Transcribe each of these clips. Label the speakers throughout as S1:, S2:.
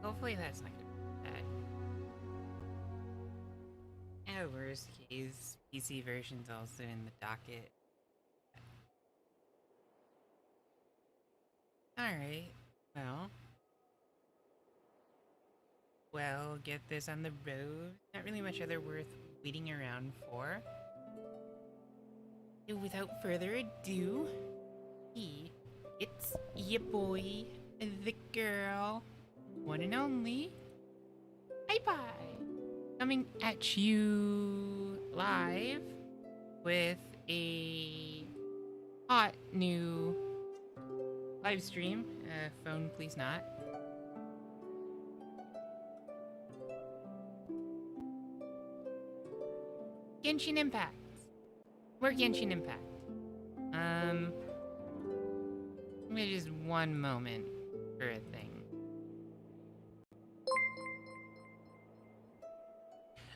S1: Hopefully that's not gonna be bad. At worst case, PC version's also in the docket. Alright, well. Well, get this on the road. Not really much other worth waiting around for. So without further ado, it's ya boy, the girl, one and only, Bye. Coming at you live with a hot new live stream. Phone, please not. Genshin Impact. We're Genshin Impact. Maybe just one moment for a thing.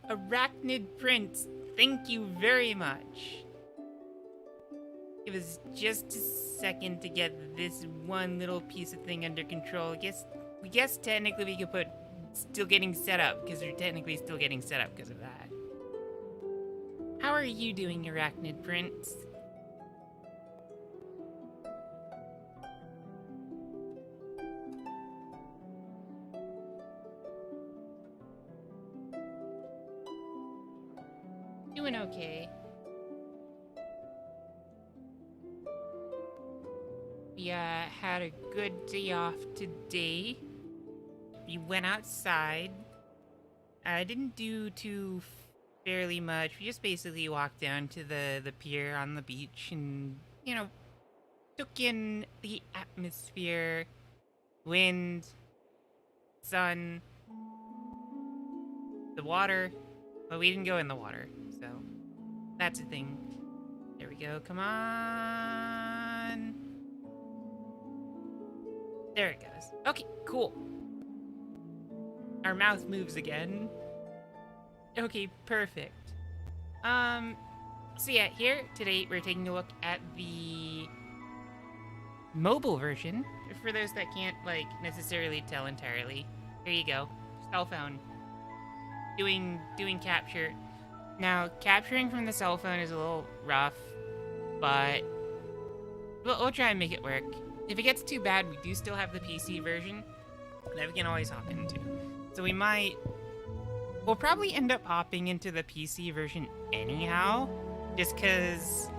S1: Arachnid Prince, thank you very much. Give us just a second to get this one little piece of thing under control. We guess technically we could put still getting set up, because we're technically still getting set up because of that. How are you doing, Arachnid Prince? Doing okay. We had a good day off today. We went outside. I didn't do too fairly much. We just basically walked down to the pier on the beach and, you know, took in the atmosphere, wind, sun, the water. But we didn't go in the water, so that's a thing. There we go. Come on. There it goes. Okay, cool. Our mouth moves again. Okay, perfect. So yeah, here today we're taking a look at the mobile version. For those that can't, like, necessarily tell entirely, here you go. Cell phone. Doing capture. Now, capturing from the cell phone is a little rough, but we'll try and make it work. If it gets too bad, we do still have the PC version that we can always hop into. So we'll probably end up hopping into the PC version anyhow, just because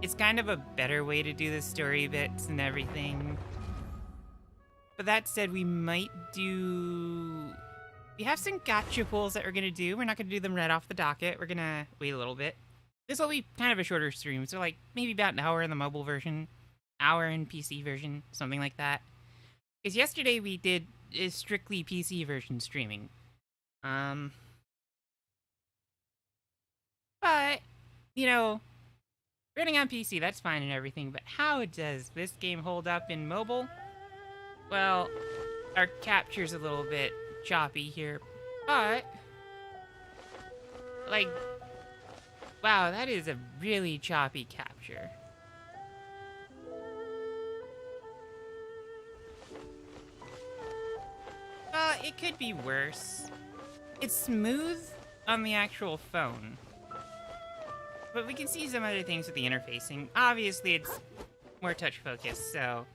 S1: it's kind of a better way to do the story bits and everything. But that said, we have some gacha pulls that we're going to do. We're not going to do them right off the docket. We're going to wait a little bit. This will be kind of a shorter stream, so like maybe about an hour in the mobile version, hour in PC version, something like that. Because yesterday we did strictly PC version streaming. But, you know, running on PC, that's fine and everything, but how does this game hold up in mobile? Well, our capture's a little bit choppy here, but, like, wow, that is a really choppy capture. It could be worse. It's smooth on the actual phone, but we can see some other things with the interfacing. Obviously, it's more touch focused, so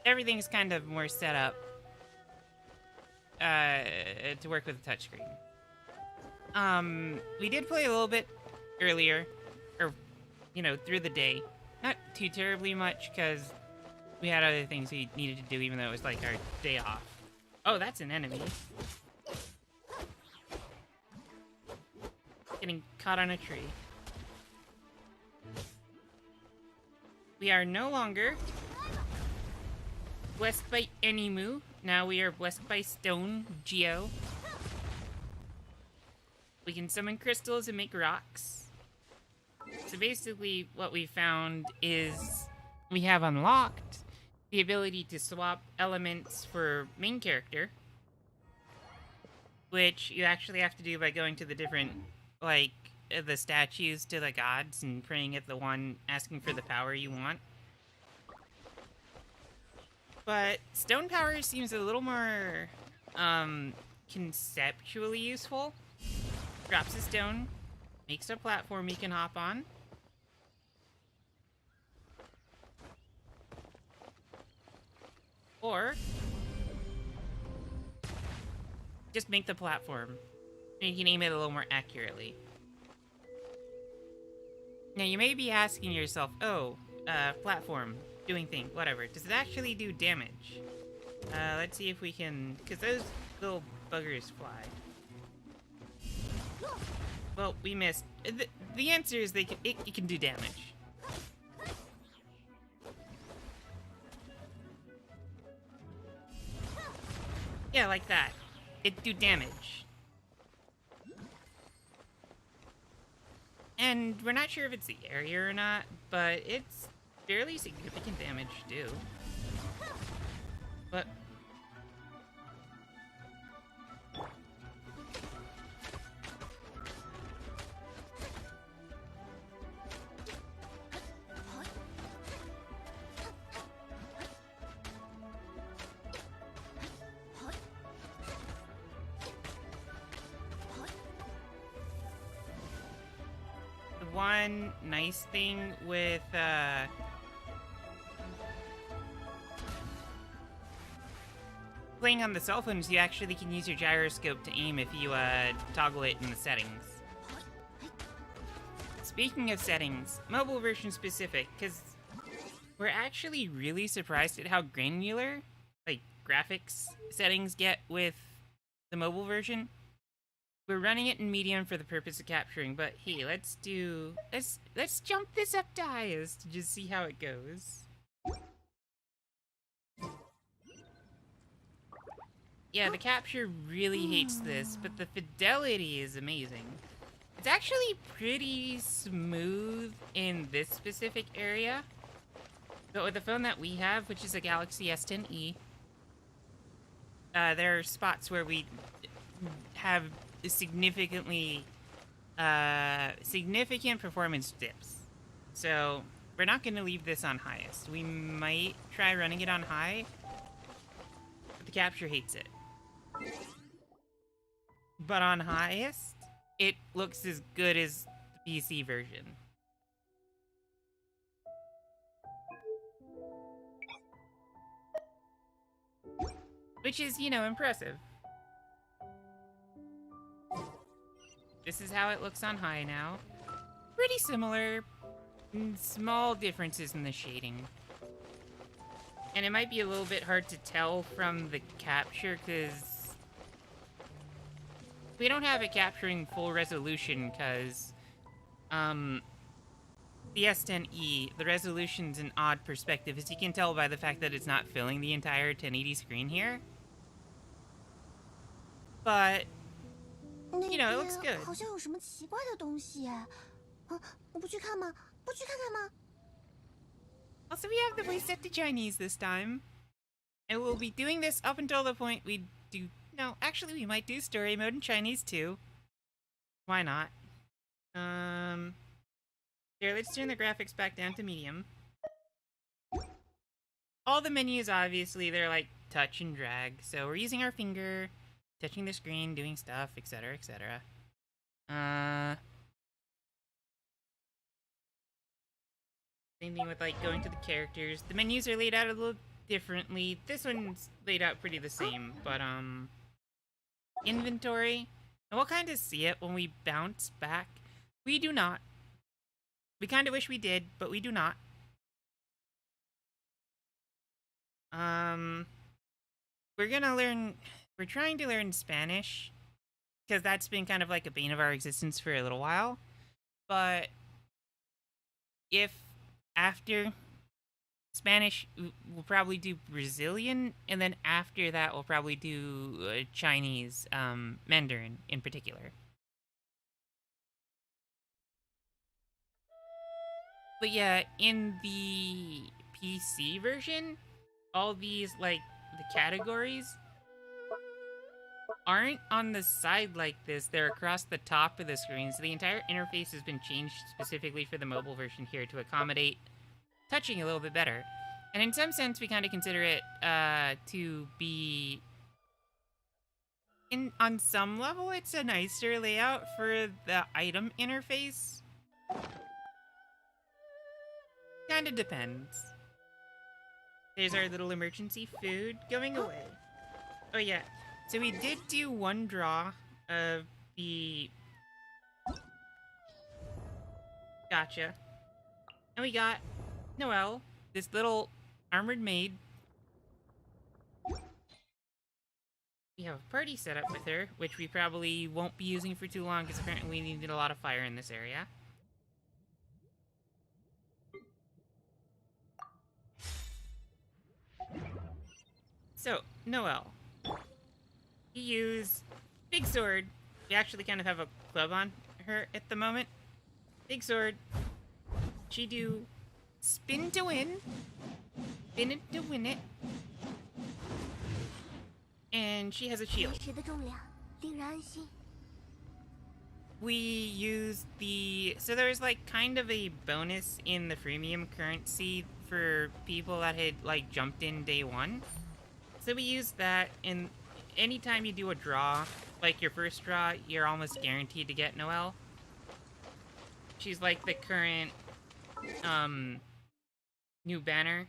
S1: everything's kind of more set up to work with the touchscreen. We did play a little bit earlier, or, you know, through the day. Not too terribly much, because we had other things we needed to do, even though it was like our day off. Oh, that's an enemy. Getting caught on a tree. We are no longer blessed by Animu. Now we are blessed by Stone, Geo. We can summon crystals and make rocks. So basically what we found is we have unlocked the ability to swap elements for main character, which you actually have to do by going to the different, like, the statues to the gods and praying at the one asking for the power you want. But stone power seems a little more conceptually useful. Drops a stone, makes a platform you can hop on. Or just make the platform. And you can aim it a little more accurately. Now you may be asking yourself, oh, platform, doing thing, whatever. Does it actually do damage? Let's see if we can, because those little buggers fly. Well, we missed. The answer is it can do damage. Yeah, like that. It do damage. And we're not sure if it's the area or not, but it's fairly significant damage too. But one nice thing with playing on the cell phone is you actually can use your gyroscope to aim if you toggle it in the settings. Speaking of settings, mobile version specific, because we're actually really surprised at how granular like graphics settings get with the mobile version. We're running it in medium for the purpose of capturing, but hey, let's jump this up to highest to just see how it goes. Yeah, the capture really hates this, but the fidelity is amazing. It's actually pretty smooth in this specific area. But with the phone that we have, which is a Galaxy S10e, there are spots where we have significant performance dips. So we're not going to leave this on highest. We might try running it on high, but the capture hates it. But on highest, it looks as good as the PC version. Which is, you know, impressive. This is how it looks on high now. Pretty similar. Small differences in the shading. And it might be a little bit hard to tell from the capture because we don't have it capturing full resolution because the S10e, the resolution's an odd perspective, as you can tell by the fact that it's not filling the entire 1080 screen here. But you know, it looks good. Also, we have the voice set to Chinese this time. And we'll be doing this up until the point we do... No, actually, we might do story mode in Chinese, too. Why not? Here, let's turn the graphics back down to medium. All the menus, obviously, they're like touch and drag. So we're using our finger... touching the screen, doing stuff, etc., etc. Same thing with, like, going to the characters. The menus are laid out a little differently. This one's laid out pretty the same, but, inventory. And we'll kind of see it when we bounce back. We do not. We kind of wish we did, but we do not. We're gonna learn... We're trying to learn Spanish, because that's been kind of like a bane of our existence for a little while. But if after Spanish, we'll probably do Brazilian, and then after that, we'll probably do Chinese, Mandarin in particular. But yeah, in the PC version, all these, like, the categories aren't on the side like this, they're across the top of the screen, so the entire interface has been changed specifically for the mobile version here to accommodate touching a little bit better. And in some sense, we kind of consider it to be, on some level, it's a nicer layout for the item interface. Kind of depends. There's our little emergency food going away. Oh yeah, so we did do one draw of the Gacha. And we got Noelle, this little armored maid. We have a party set up with her, which we probably won't be using for too long because apparently we needed a lot of fire in this area. So, Noelle. You use big sword. We actually kind of have a club on her at the moment. Big sword. She do spin to win. Spin it to win it. And she has a shield. We use the... So there's like kind of a bonus in the freemium currency for people that had like jumped in day one. So we use that, and anytime you do a draw, like your first draw, you're almost guaranteed to get Noelle. She's like the current new banner.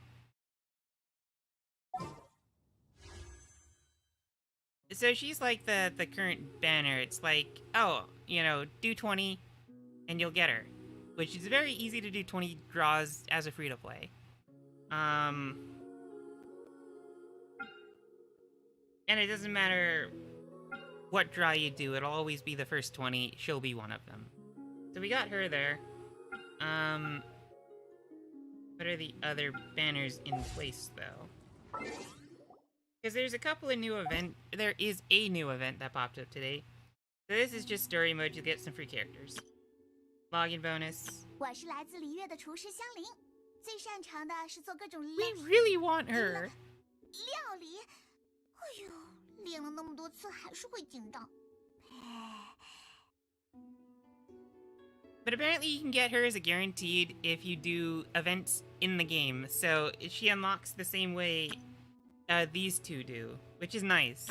S1: So she's like the current banner. It's like, oh, you know, do 20 and you'll get her. Which is very easy to do 20 draws as a free-to-play. And it doesn't matter what draw you do, it'll always be the first 20. She'll be one of them. So we got her there. What are the other banners in place, though? Because there's a couple of new events. There is a new event that popped up today. So this is just story mode. You'll get some free characters. Login bonus. We really want her. But apparently you can get her as a guaranteed if you do events in the game. So she unlocks the same way these two do, which is nice.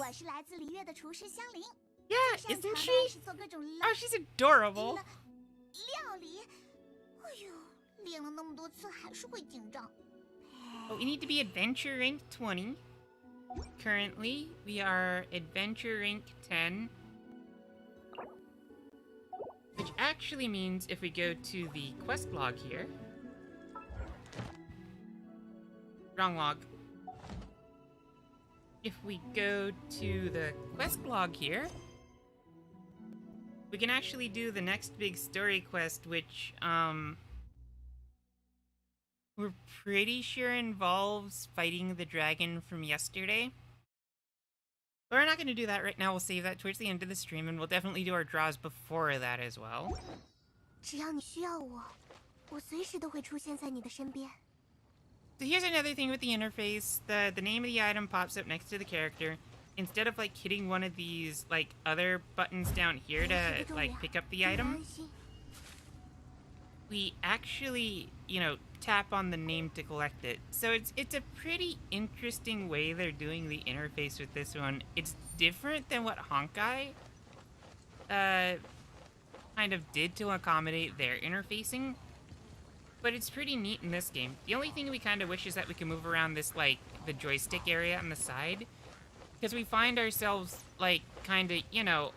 S1: Yeah, isn't she? Oh, she's adorable. Oh, we need to be adventure rank 20. Currently, we are adventure rank 10. Which actually means if we go to the quest log here... Wrong log. If we go to the quest log here, we can actually do the next big story quest, which, we're pretty sure involves fighting the dragon from yesterday. But we're not going to do that right now. We'll save that towards the end of the stream, and we'll definitely do our draws before that as well. So here's another thing with the interface. The name of the item pops up next to the character. Instead of like hitting one of these like other buttons down here to like pick up the item, we actually, you know, tap on the name to collect it. So it's a pretty interesting way they're doing the interface with this one. It's different than what Honkai kind of did to accommodate their interfacing, but it's pretty neat in this game. The only thing we kind of wish is that we can move around this, like, the joystick area on the side, because we find ourselves, like, kind of, you know,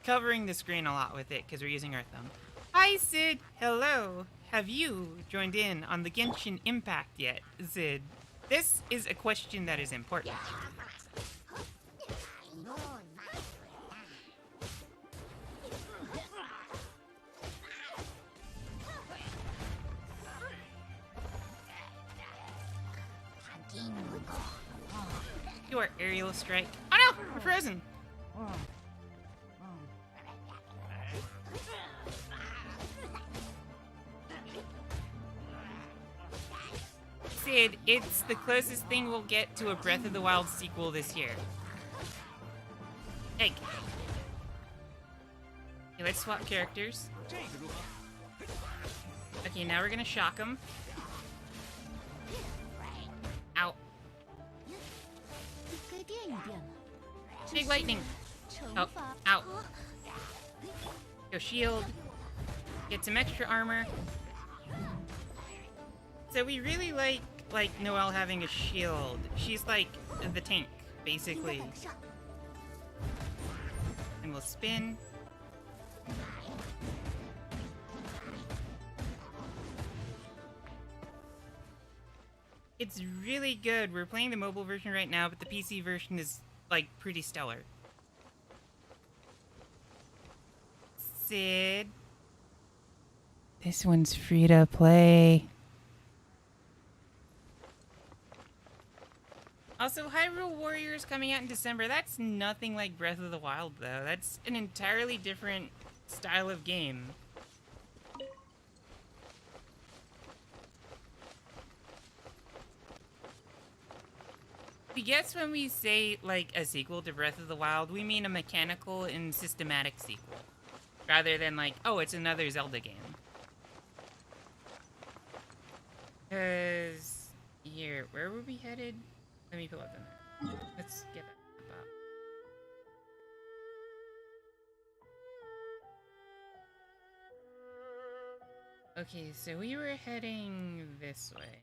S1: covering the screen a lot with it because we're using our thumb. Hi, Sid. Hello. Have you joined in on the Genshin Impact yet, Sid? This is a question that is important. Your aerial strike. Oh no! We're frozen! Sid, it's the closest thing we'll get to a Breath of the Wild sequel this year. Egg. Okay, let's swap characters. Okay, now we're gonna shock him. Ow. Big lightning. Oh, ow. Go shield. Get some extra armor. So we really like Noelle having a shield. She's like the tank, basically. And we'll spin. It's really good. We're playing the mobile version right now, but the PC version is, like, pretty stellar. Sid. This one's free to play. Also, Hyrule Warriors coming out in December. That's nothing like Breath of the Wild, though. That's an entirely different style of game. I guess when we say, like, a sequel to Breath of the Wild, we mean a mechanical and systematic sequel. Rather than, like, oh, it's another Zelda game. Because, here, where were we headed? Let me pull up the map. Let's get that map up. Okay, so we were heading this way.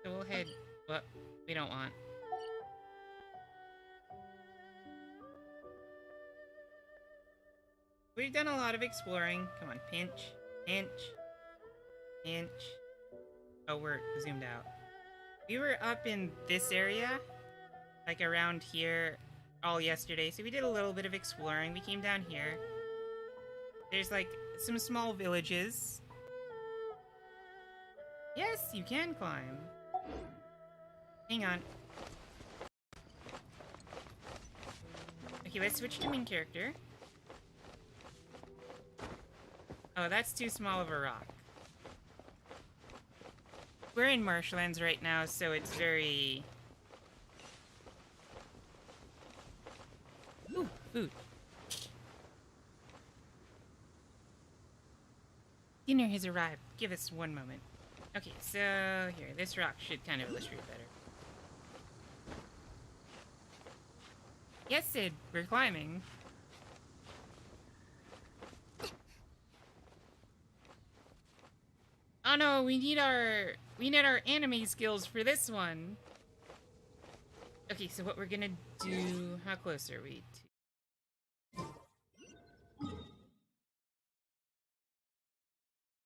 S1: So we'll head what we don't want. We've done a lot of exploring. Come on, pinch, pinch, pinch. Oh, we're zoomed out. We were up in this area, like around here, all yesterday. So we did a little bit of exploring. We came down here. There's like some small villages. Yes, you can climb. Hang on. Okay, let's switch to main character. Oh, that's too small of a rock. We're in marshlands right now, so it's very... Ooh, food. Dinner has arrived. Give us one moment. Okay, so here, this rock should kind of illustrate better. Yes, Sid, we're climbing. Oh no, we need our anime skills for this one. Okay, so what we're gonna do, how close are we to?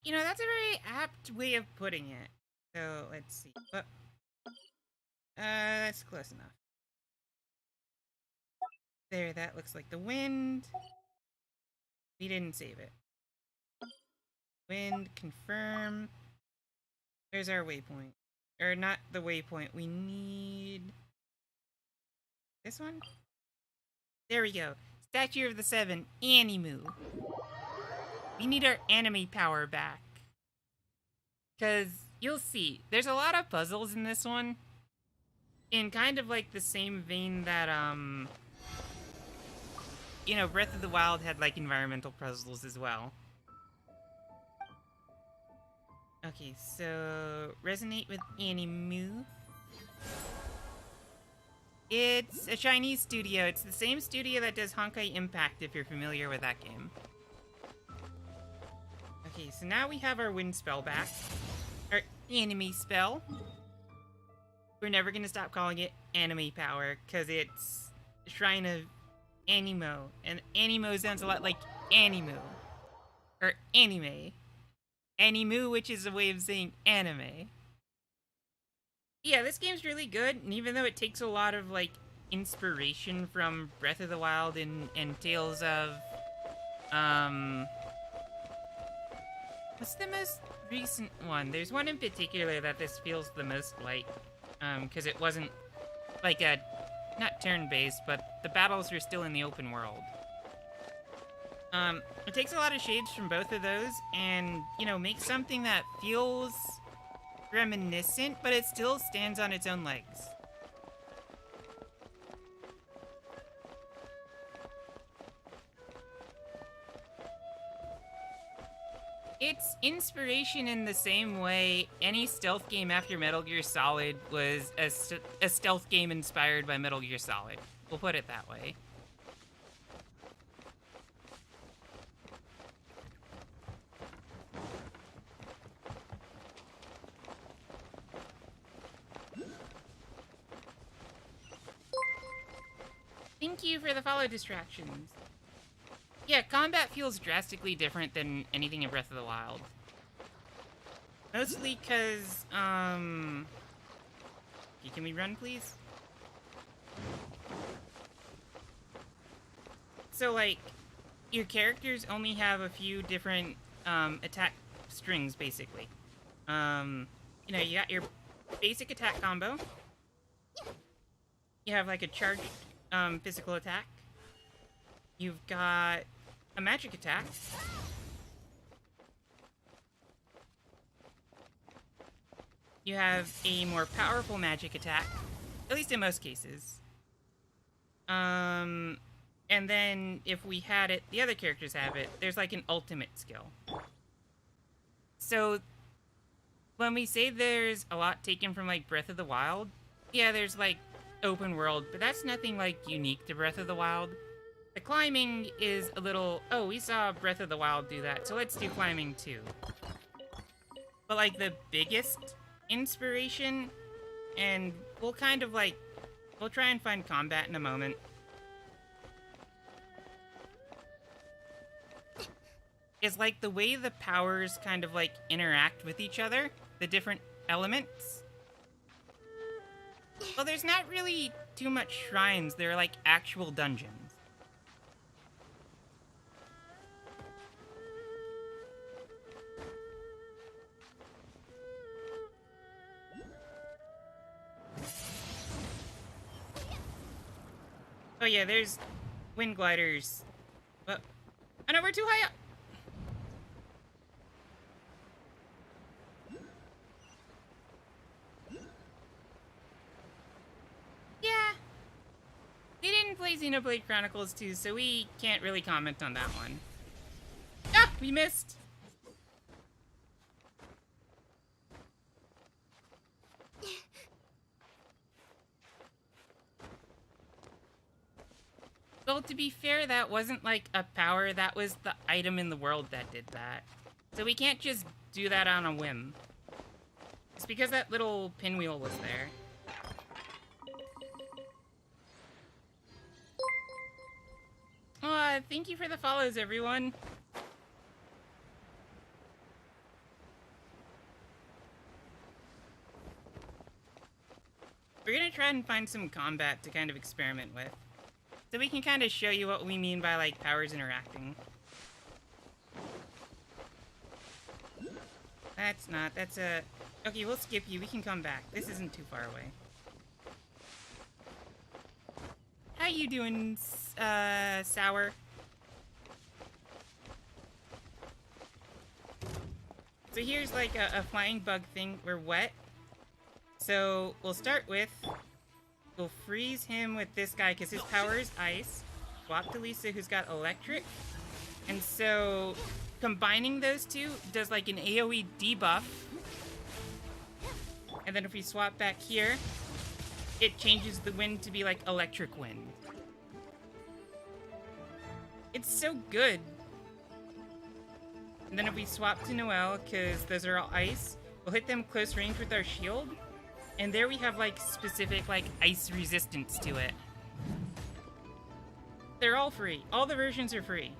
S1: You know, that's a very apt way of putting it. So, let's see. Oh. That's close enough. There, that looks like the wind. We didn't save it. Wind, confirm. There's our waypoint. Or not the waypoint. We need... this one? There we go. Statue of the Seven, Animu. We need our anime power back. Because you'll see, there's a lot of puzzles in this one. In kind of like the same vein that, you know, Breath of the Wild had like environmental puzzles as well. Okay, so resonate with Animu. It's a Chinese studio. It's the same studio that does Genshin Impact, if you're familiar with that game. Okay, so now we have our wind spell back. Our anime spell. We're never gonna stop calling it anime power, because it's Shrine of Animo. And Animo sounds a lot like Animu. Or anime. Animu, which is a way of saying anime. Yeah, this game's really good, and even though it takes a lot of, like, inspiration from Breath of the Wild and Tales of, what's the most recent one? There's one in particular that this feels the most like, because it wasn't, like, not turn-based, but the battles are still in the open world. It takes a lot of shades from both of those, and, you know, makes something that feels reminiscent, but it still stands on its own legs. It's inspiration in the same way any stealth game after Metal Gear Solid was a stealth game inspired by Metal Gear Solid. We'll put it that way. Thank you for the follow distractions. Yeah, combat feels drastically different than anything in Breath of the Wild. Mostly because, okay, can we run, please? So, like, your characters only have a few different, attack strings, basically. You know, you got your basic attack combo. You have, like, a charged, physical attack. You've got a magic attack. You have a more powerful magic attack, at least in most cases. And then if we had it, the other characters have it, there's like an ultimate skill. So when we say there's a lot taken from like Breath of the Wild, yeah, there's like open world, but that's nothing like unique to Breath of the Wild. The climbing is a little, oh, we saw Breath of the Wild do that, so let's do climbing too. But like the biggest inspiration, and we'll kind of like, we'll try and find combat in a moment. Is like the way the powers kind of like interact with each other, the different elements. Well, there's not really too much shrines, they're like actual dungeons. Oh yeah, there's wind gliders. Oh no, we're too high up! Yeah. We didn't play Xenoblade Chronicles 2, so we can't really comment on that one. Ah! We missed! Well, to be fair, that wasn't like a power, that was the item in the world that did that. So we can't just do that on a whim. It's because that little pinwheel was there. Thank you for the follows, everyone. We're gonna try and find some combat to kind of experiment with. So we can kind of show you what we mean by, like, powers interacting. That's a... Okay, we'll skip you. We can come back. This isn't too far away. How you doing, Sour? So here's, like, a flying bug thing. We're wet. So we'll start with... We'll freeze him with this guy because his power is ice. Swap to Lisa, who's got electric. And so combining those two does like an AoE debuff. And then if we swap back here, it changes the wind to be like electric wind. It's so good. And then if we swap to Noelle, because those are all ice, we'll hit them close range with our shield. And there we have, like, specific, like, ice resistance to it. They're all free. All the versions are free.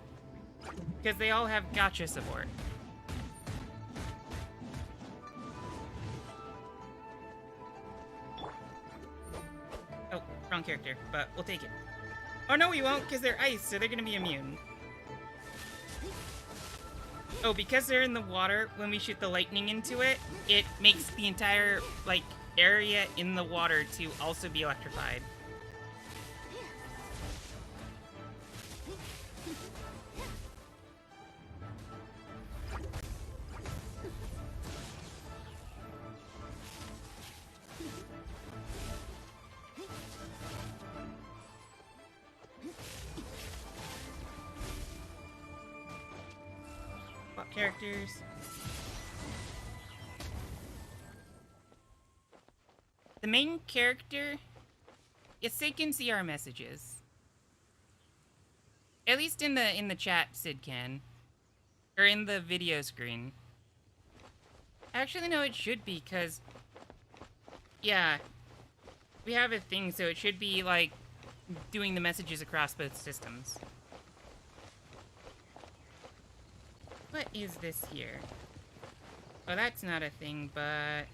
S1: Because they all have gacha support. Oh, wrong character, but we'll take it. Oh, no, we won't, because they're ice, so they're gonna be immune. Oh, because they're in the water, when we shoot the lightning into it, it makes the entire, like, area in the water to also be electrified. characters. The main character, yes, they can see our messages. At least in the chat, Sid can. Or in the video screen. Actually, no, it should be, because... Yeah. We have a thing, so it should be, like, doing the messages across both systems. What is this here? Oh, that's not a thing, but...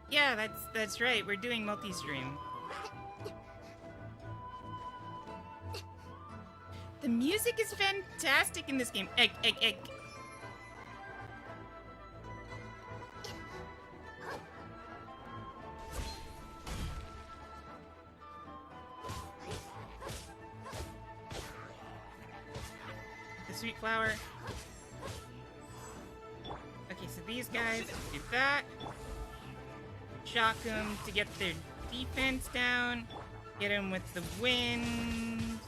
S1: Yeah, that's right. We're doing multi-stream. The music is fantastic in this game. Egg, egg, egg. The sweet flower. Okay, so these guys do that. Shock them to get their defense down. Get them with the wind.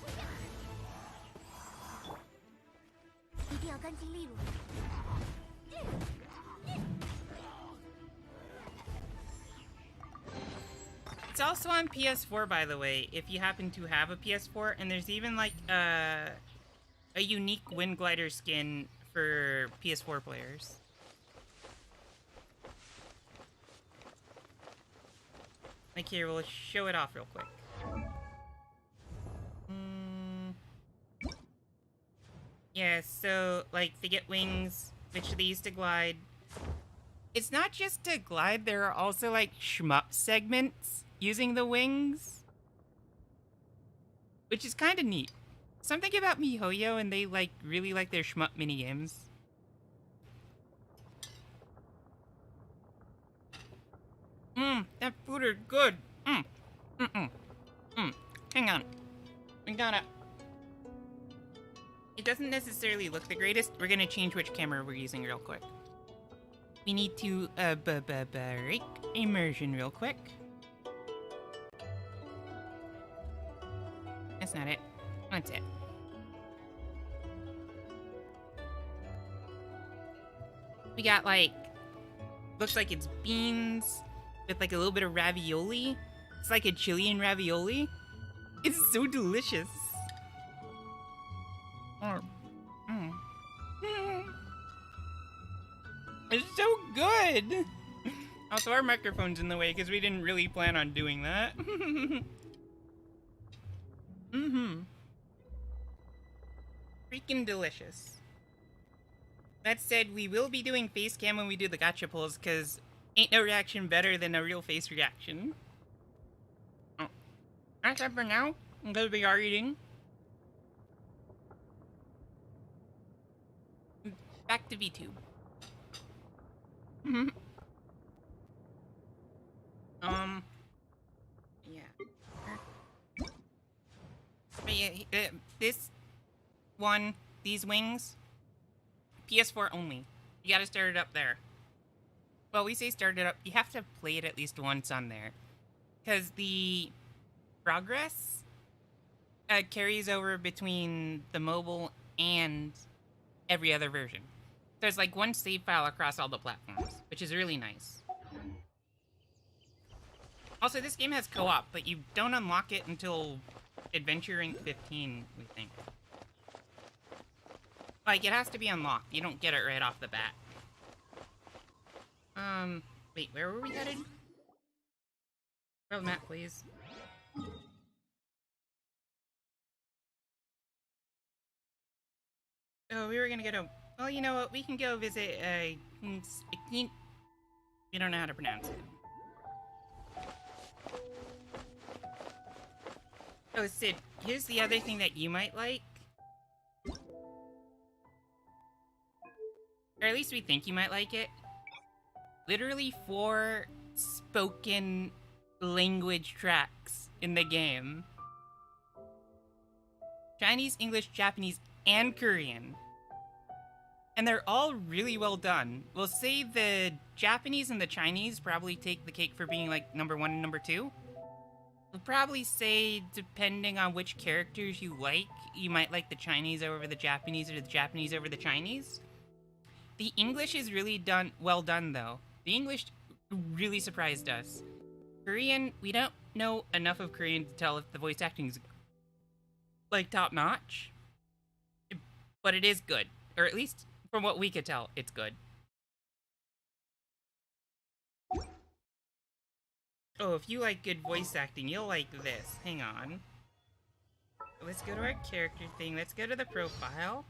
S1: It's also on PS4, by the way, if you happen to have a PS4, and there's even like a unique Wind Glider skin for PS4 players. Like here, we'll show it off real quick. Yeah, so like they get wings, which they use to glide. It's not just to glide, there are also like shmup segments using the wings, which is kind of neat. Something about MiHoYo and they like really like their shmup minigames. That food is good. Hang on. We gotta... It doesn't necessarily look the greatest. We're gonna change which camera we're using real quick. We need to break immersion real quick. That's not it. That's it. We got like, looks like it's beans with like a little bit of ravioli. It's like a Chilean ravioli. It's so delicious. It's so good. Also, our microphone's in the way because we didn't really plan on doing that. Freaking delicious. That said, we will be doing face cam when we do the gacha pulls because ain't no reaction better than a real face reaction. Oh. That's it for now. Because we are eating. Back to VTube. Yeah. But yeah, this one, these wings, PS4 only. You gotta start it up there. Well, we say start it up, you have to play it at least once on there. Because the progress carries over between the mobile and every other version. There's like one save file across all the platforms, which is really nice. Also, this game has co-op, but you don't unlock it until Adventure Rank 15, we think. Like, it has to be unlocked. You don't get it right off the bat. Wait, where were we headed? Grab the map, please. Oh, we were gonna go to... Well, you know what? We can go visit, we don't know how to pronounce it. Oh, Sid, here's the other thing that you might like. Or at least we think you might like it. Literally 4 spoken language tracks in the game. Chinese, English, Japanese, and Korean. and they're all really well done. We'll say the Japanese and the Chinese probably take the cake for being like number 1 and number 2. We'll probably say, depending on which characters you like, you might like the Chinese over the Japanese or the Japanese over the Chinese. The English is really well done, though. The English really surprised us. Korean, we don't know enough of Korean to tell if the voice acting is like top notch, but it is good, or at least from what we could tell, it's good. Oh, if you like good voice acting, you'll like this. Hang on. Let's go to our character thing. Let's go to the profile.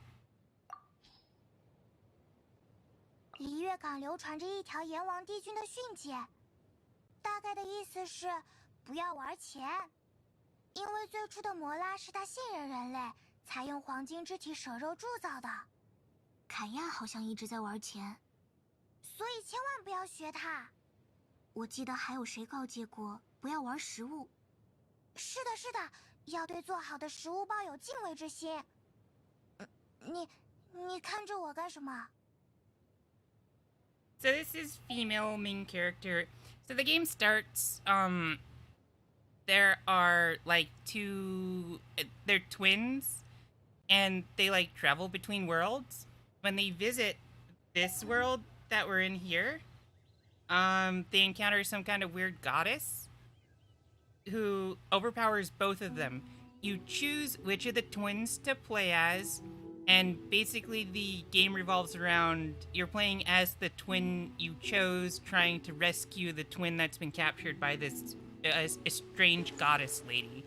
S2: 璃月港流传着一条阎王帝君的训诫，大概的意思是不要玩钱，因为最初的摩拉是他信任人类，才用黄金之体舍肉铸造的。凯亚好像一直在玩钱，所以千万不要学他。我记得还有谁告诫过不要玩食物。是的，是的，要对做好的食物抱有敬畏之心。你看着我干什么？
S1: So this is female main character. So the game starts, there are like they're twins, and they like travel between worlds. When they visit this world that we're in here, they encounter some kind of weird goddess who overpowers both of them. You choose which of the twins to play as, and basically the game revolves around you're playing as the twin you chose, trying to rescue the twin that's been captured by this strange goddess lady.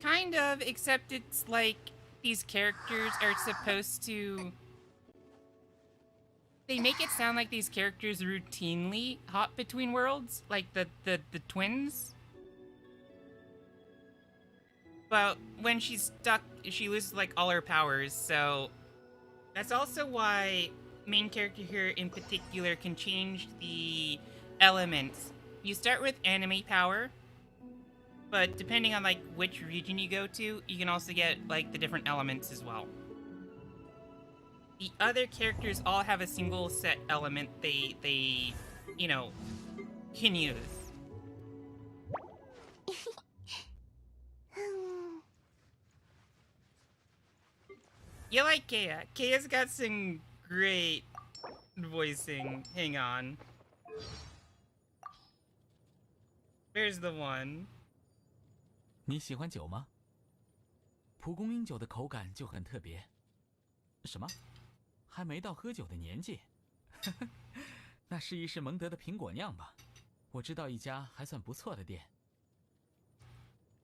S1: Kind of, except it's like these characters are supposed to... They make it sound like these characters routinely hop between worlds, like the twins. But when she's stuck, she loses like all her powers, so that's also why main character here in particular can change the elements. You start with anime power, but depending on like which region you go to, you can also get like the different elements as well. The other characters all have a single set element they you know, can use. You like Kea. Kea's got some great voicing. Hang on. Where's the one?
S3: 你喜欢酒吗？蒲公英酒的口感就很特别。什么？还没到喝酒的年纪？那试一试蒙德的苹果酿吧。我知道一家还算不错的店。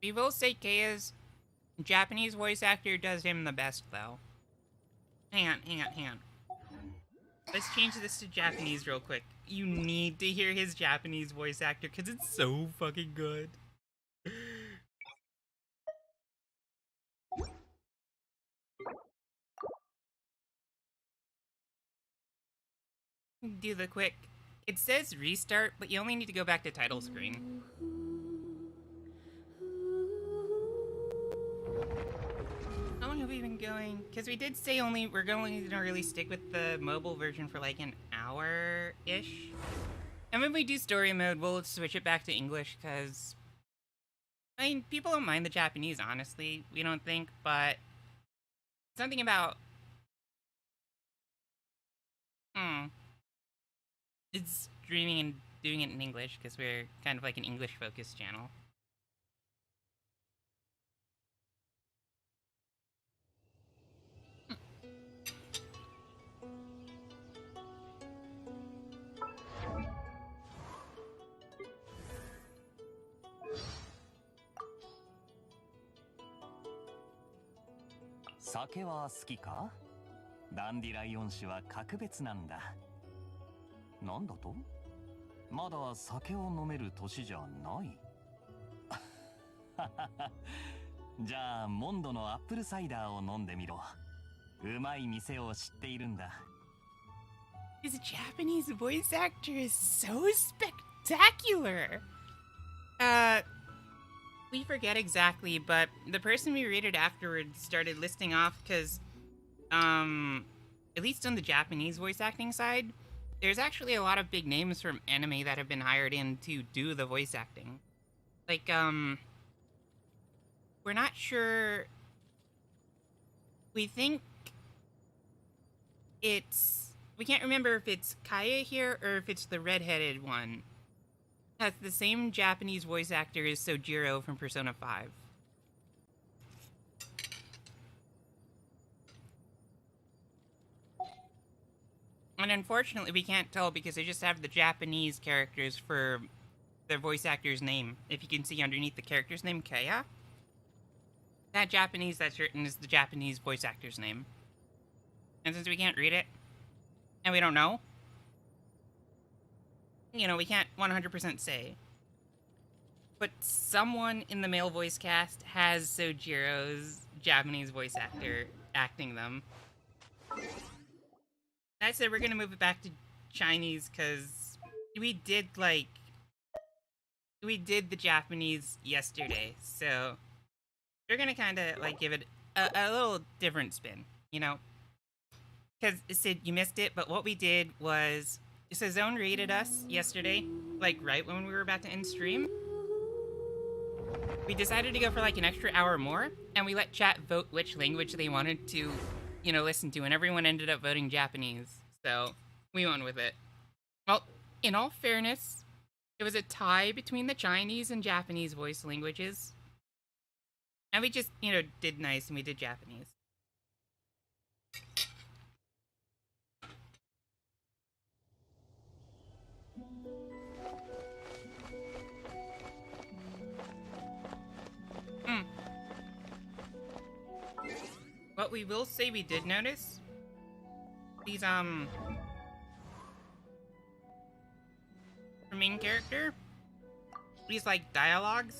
S1: We will say Kea's Japanese voice actor does him the best, though. Hang on. Let's change this to Japanese real quick. You need to hear his Japanese voice actor because it's so fucking good. Do the quick. It says restart, but you only need to go back to title screen. How long have we been going? Because we did say we're going to really stick with the mobile version for like an hour-ish. And when we do story mode, we'll switch it back to English because, I mean, people don't mind the Japanese, honestly. We don't think, but something about... It's streaming and doing it in English because we're kind of like an English-focused channel.
S4: Sake は好きか？ダンディライオン酒は格別なんだ。なんだと？まだ酒を飲める年じゃない。じゃあモンドのアップルサイダーを飲んでみろ。うまい店を知っているんだ。
S1: His Japanese voice actor is so spectacular. We forget exactly, but the person we rated afterwards started listing off because, at least on the Japanese voice acting side, there's actually a lot of big names from anime that have been hired in to do the voice acting. Like, we're not sure. We think we can't remember if it's Kaya here or if it's the redheaded one. Has the same Japanese voice actor as Sojiro from Persona 5. And unfortunately, we can't tell because they just have the Japanese characters for their voice actor's name. If you can see underneath the character's name, Kaya, that Japanese that's written is the Japanese voice actor's name. And since we can't read it, and we don't know, we can't 100% say. But someone in the male voice cast has Sojiro's Japanese voice actor acting them. I said we're gonna move it back to Chinese because we did the Japanese yesterday, so we're gonna kind of give it a little different spin, Because Sid, you missed it, but what we did was Zone rated us yesterday, right when we were about to end stream. We decided to go for an extra hour more, and we let chat vote which language they wanted to, listen to, and everyone ended up voting Japanese. So we went with it. Well, in all fairness, it was a tie between the Chinese and Japanese voice languages. And we just, did nice and we did Japanese. What we will say we did notice, these, the main character, these, dialogues,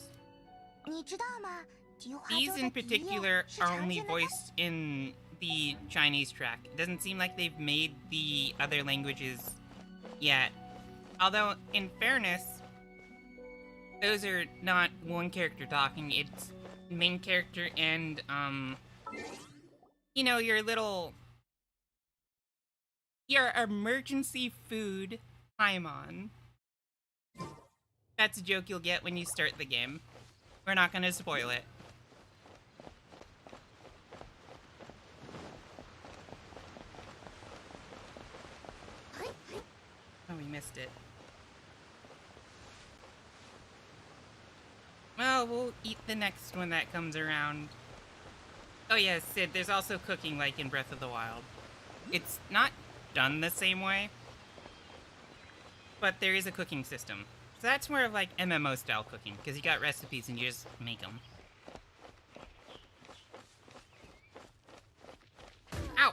S1: these in particular are only voiced in the Chinese track. It doesn't seem like they've made the other languages yet. Although, in fairness, those are not one character talking, it's main character and, your emergency food Paimon. That's a joke you'll get when you start the game. We're not gonna spoil it. Oh, we missed it. Well, we'll eat the next one that comes around. Oh yeah, Sid, there's also cooking like in Breath of the Wild. It's not done the same way, but there is a cooking system. So that's more of MMO style cooking, because you got recipes and you just make them. Ow!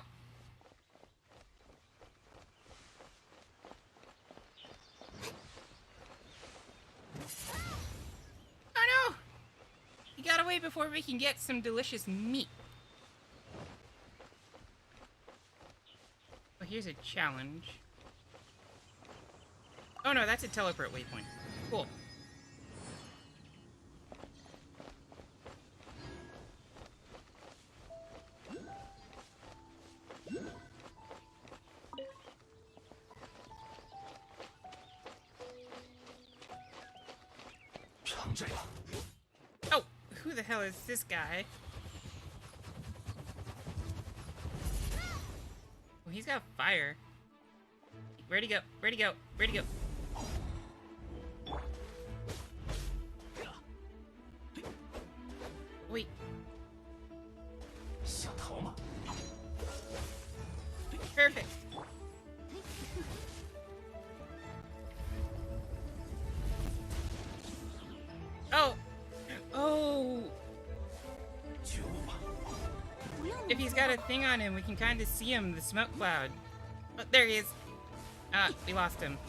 S1: Oh no! He got away before we can get some delicious meat. Oh, here's a challenge. Oh no, that's a teleport waypoint. Cool. Oh, who the hell is this guy? Well, he's got fire. Where'd he go? Where'd he go? Where'd he go? Wait. Perfect. Oh. Oh. If he's got a thing on him, we can kind of see him, the smoke cloud. Oh, there he is. We lost him.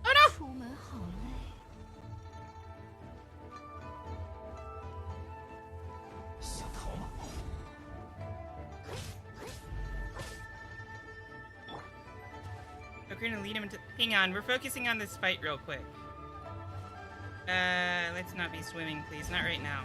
S1: Oh no! We're gonna lead him into. Hang on, we're focusing on this fight real quick. Let's not be swimming, please. Not right now.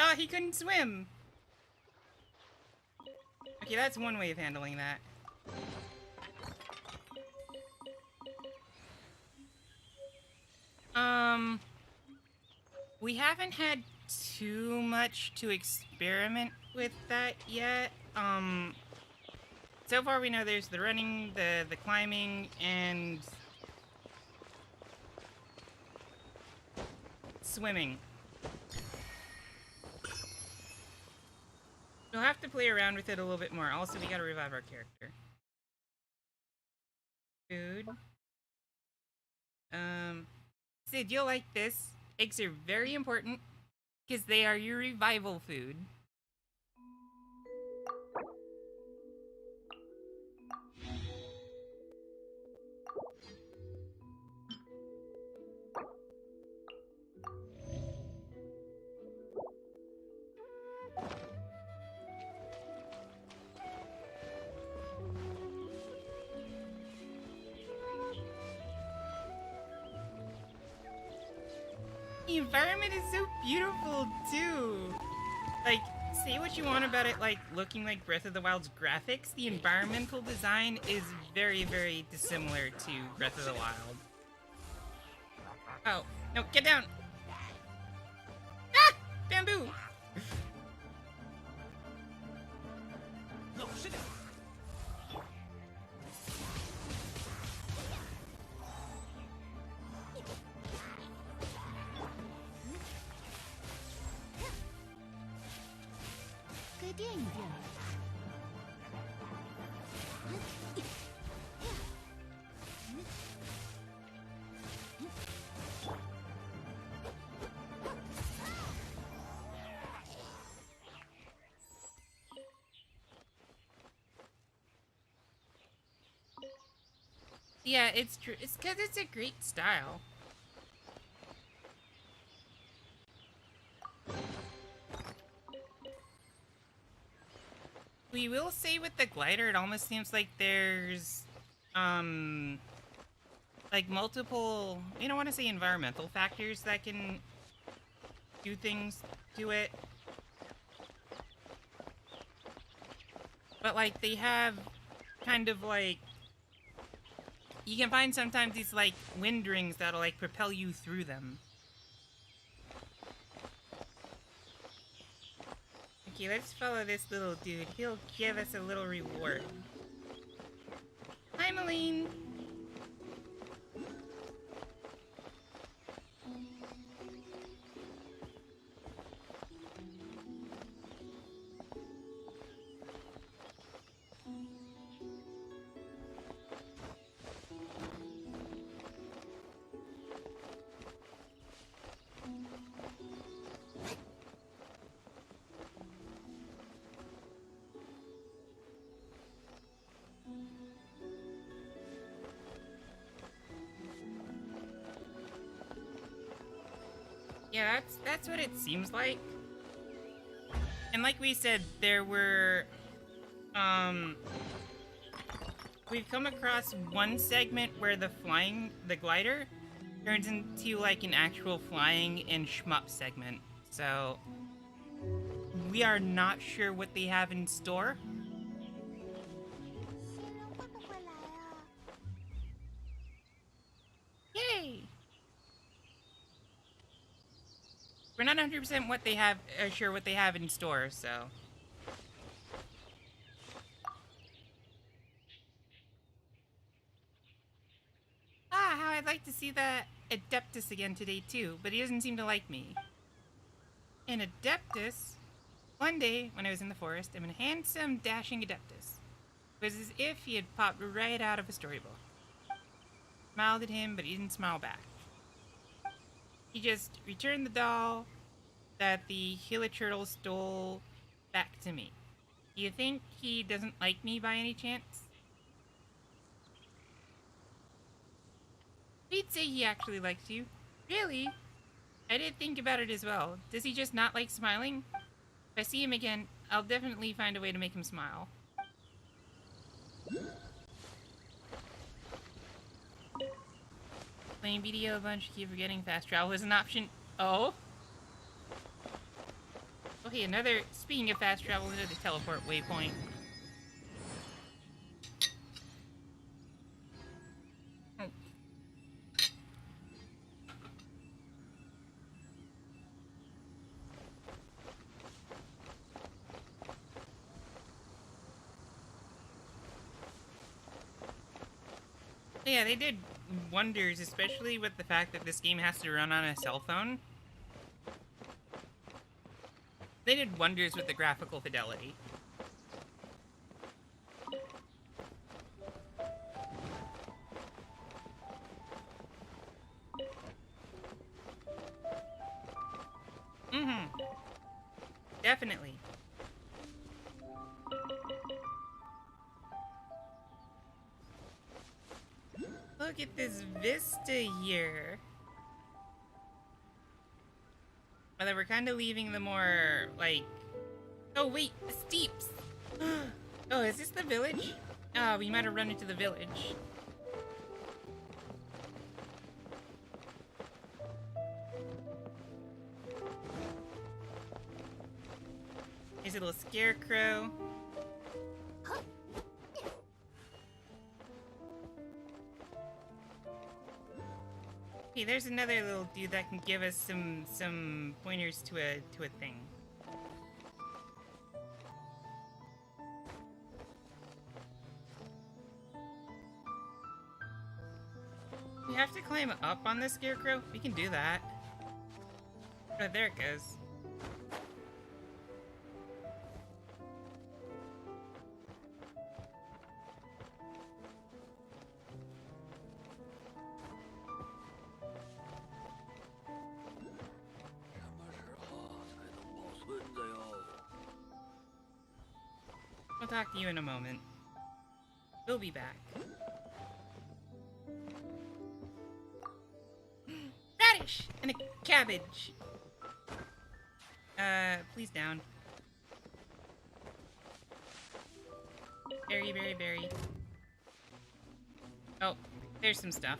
S1: Oh, he couldn't swim! Okay, that's one way of handling that. We haven't had too much to experiment with that yet. So far we know there's the running, the climbing, and swimming. We'll have to play around with it a little bit more. Also, we gotta revive our character. Food. Sid, you'll like this. Eggs are very important because they are your revival food. The environment is so beautiful, too. Like, say what you want about it, like, looking like Breath of the Wild's graphics, the environmental design is very, very dissimilar to Breath of the Wild. Oh, no, get down! Ah! Bamboo!
S3: No, sit down.
S1: Yeah, it's true. It's because it's a great style. We will say with the glider, it almost seems like there's, like multiple, I don't want to say environmental factors that can do things to it. But like they have kind of like, you can find sometimes these like wind rings that'll like propel you through them. Okay, let's follow this little dude. He'll give us a little reward. Hi, Maline! Yeah, that's what it seems like. And like we said, there were, we've come across one segment where the glider turns into like an actual flying and shmup segment. So we are not sure what they have in store.
S2: 新人会不会来啊？
S1: Yay! We're not 100% what they have, sure what they have in store, so. Ah, how I'd like to see the Adeptus again today too, but he doesn't seem to like me. An Adeptus? One day, when I was in the forest, I'm a handsome, dashing Adeptus. It was as if he had popped right out of a storybook. Smiled at him, but he didn't smile back. He just returned the doll that the Hilichurl stole back to me. Do you think he doesn't like me by any chance? We'd say he actually likes you. Really? I did think about it as well. Does he just not like smiling? If I see him again, I'll definitely find a way to make him smile. Playing BDO a bunch, keep forgetting fast travel is an option. Oh? Okay, another, speaking of fast travel, another teleport waypoint. Oh. Yeah, they did wonders, especially with the fact that this game has to run on a cell phone. They did wonders with the graphical fidelity. Mm-hmm. Definitely. Look at this vista here. Although we're kind of leaving the more, like... Oh, wait, the steeps! Oh, is this the village? Oh, we might have run into the village. There's a little scarecrow. Okay, there's another little dude that can give us some pointers to a thing. We have to climb up on the scarecrow? We can do that. Oh, there it goes. We'll talk to you in a moment. We'll be back. Radish! And a cabbage! Please down. Berry, berry, berry. Oh, there's some stuff.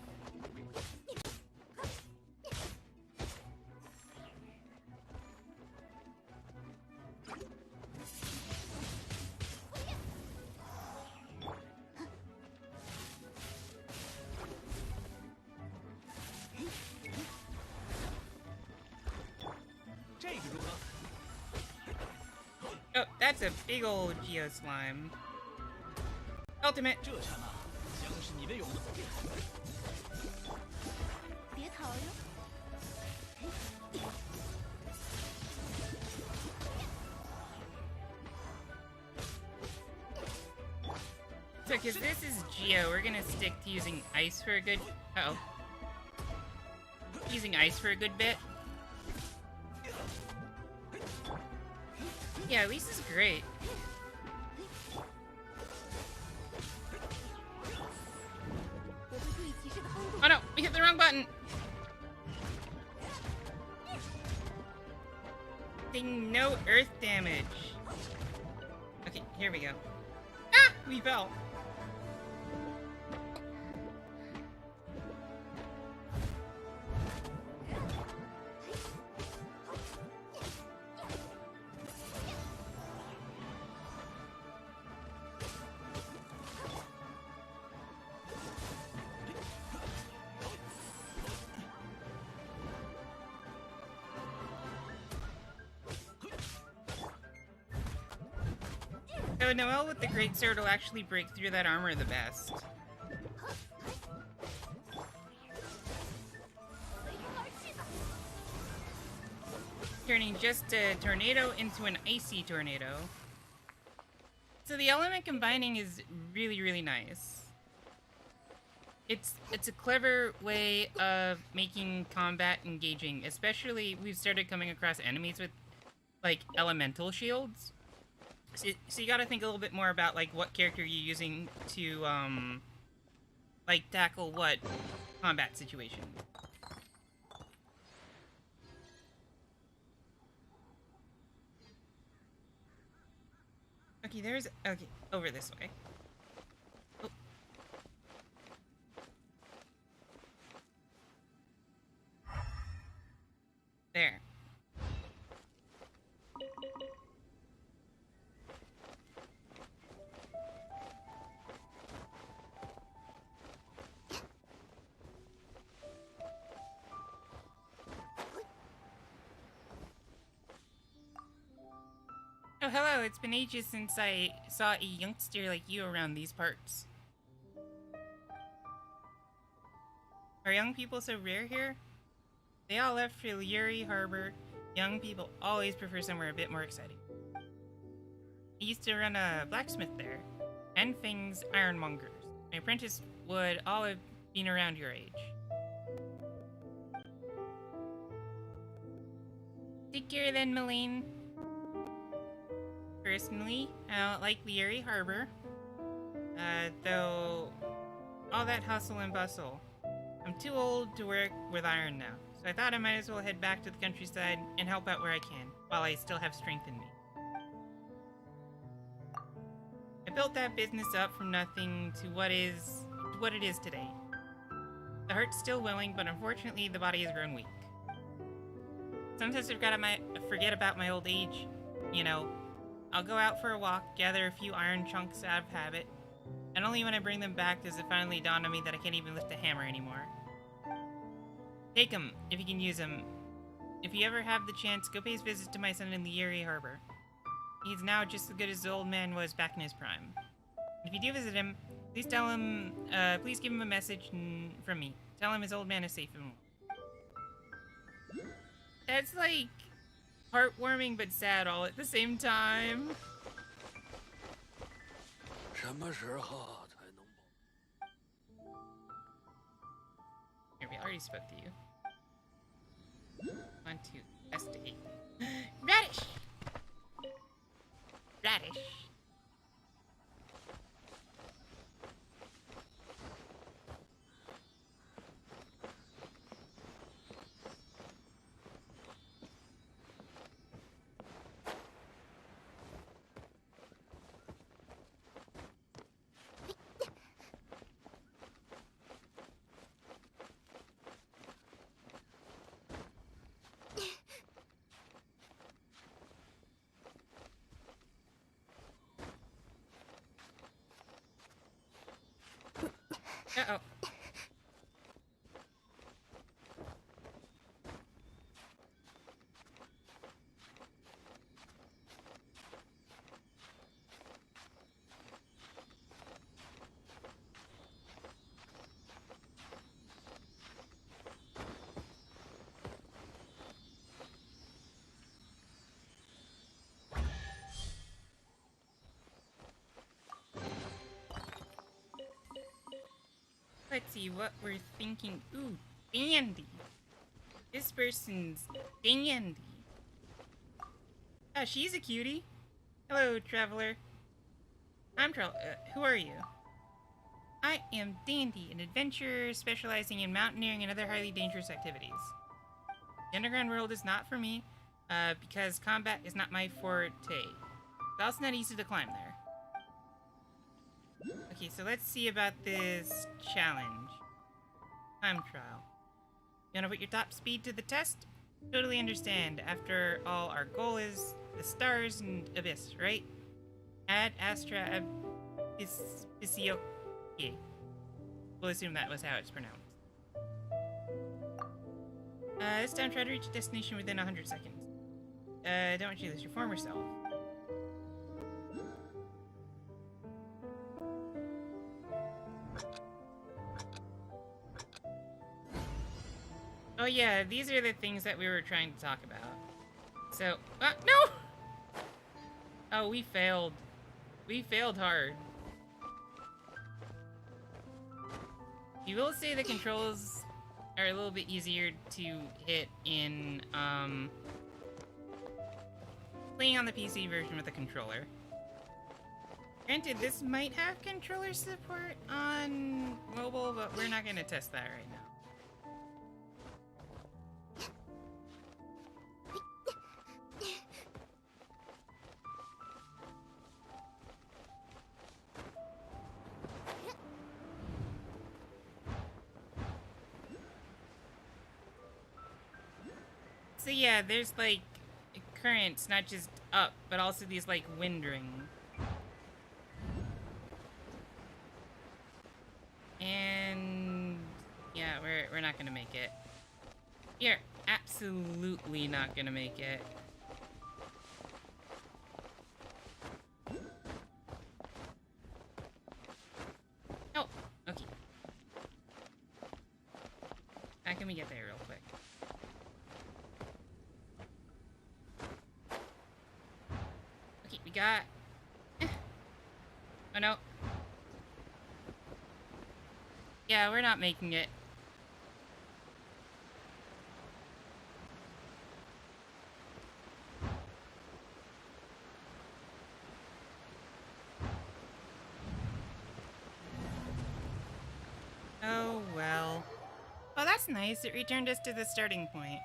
S1: Oh, that's a big old Geo slime. Ultimate.
S5: 这刹那将是你的永恒。
S2: 别逃哟！
S1: So, because this is Geo, we're gonna stick to using ice for a good... Uh-oh. Using ice for a good bit. Yeah, Lisa's great. Oh no, we hit the wrong button! Ding, no earth damage. Okay, here we go. Ah! We fell. So Noelle with the Great Sword will actually break through that armor the best. Turning just a tornado into an icy tornado. So the element combining is really, really nice. It's a clever way of making combat engaging, especially we've started coming across enemies with like elemental shields. So you gotta think a little bit more about, like, what character you're using to, like, tackle what combat situation. Okay, there's... Okay, over this way. Oh. There. Oh, hello. It's been ages since I saw a youngster like you around these parts. Are young people so rare here? They all left for Hyrule Harbor. Young people always prefer somewhere a bit more exciting. I used to run a blacksmith there, and things ironmongers. My apprentice would all have been around your age. Take care then, Melaine. Personally, I don't like Hyrule Harbor. Though all that hustle and bustle. I'm too old to work with iron now, so I thought I might as well head back to the countryside and help out where I can, while I still have strength in me. I built that business up from nothing to what it is today. The heart's still willing, but unfortunately the body has grown weak. Sometimes I forget about my old age. You know, I'll go out for a walk, gather a few iron chunks out of habit, and only when I bring them back does it finally dawn on me that I can't even lift a hammer anymore. Take them, if you can use them. If you ever have the chance, go pay his visit to my son in the Hyrule Harbor. He's now just as good as the old man was back in his prime. If you do visit him, please tell him, please give him a message from me. Tell him his old man is safe and well. That's like heartwarming but sad all at the same time.
S5: 什么时候才能保？
S1: Here, we already spoke to you. Want to investigate. Radish! Radish. Uh-oh. Let's see what we're thinking. Ooh, dandy. This person's dandy. Oh, she's a cutie. Hello, traveler. Who are you? I am Dandy, an adventurer specializing in mountaineering and other highly dangerous activities. The underground world is not for me, because combat is not my forte. It's also not easy to climb there. Okay, so let's see about this challenge. Time trial. You wanna put your top speed to the test? Totally understand. After all, our goal is the stars and abyss, right? Ad Astra Abyssio. We'll assume that was how it's pronounced. This time try to reach a destination within 100 seconds. Don't want you to lose your former self. Oh yeah, these are the things that we were trying to talk about. So, no! Oh, we failed. We failed hard. You will say the controls are a little bit easier to hit in, playing on the PC version with a controller. Granted, this might have controller support on mobile, but we're not gonna test that right now. So yeah, there's like currents, not just up, but also these like wind rings. And yeah, we're not gonna make it. We're absolutely not gonna make it. Oh, okay. How can we get there real quick? Okay, we got... Oh no. Yeah, we're not making it. Oh well. Oh, that's nice. It returned us to the starting point.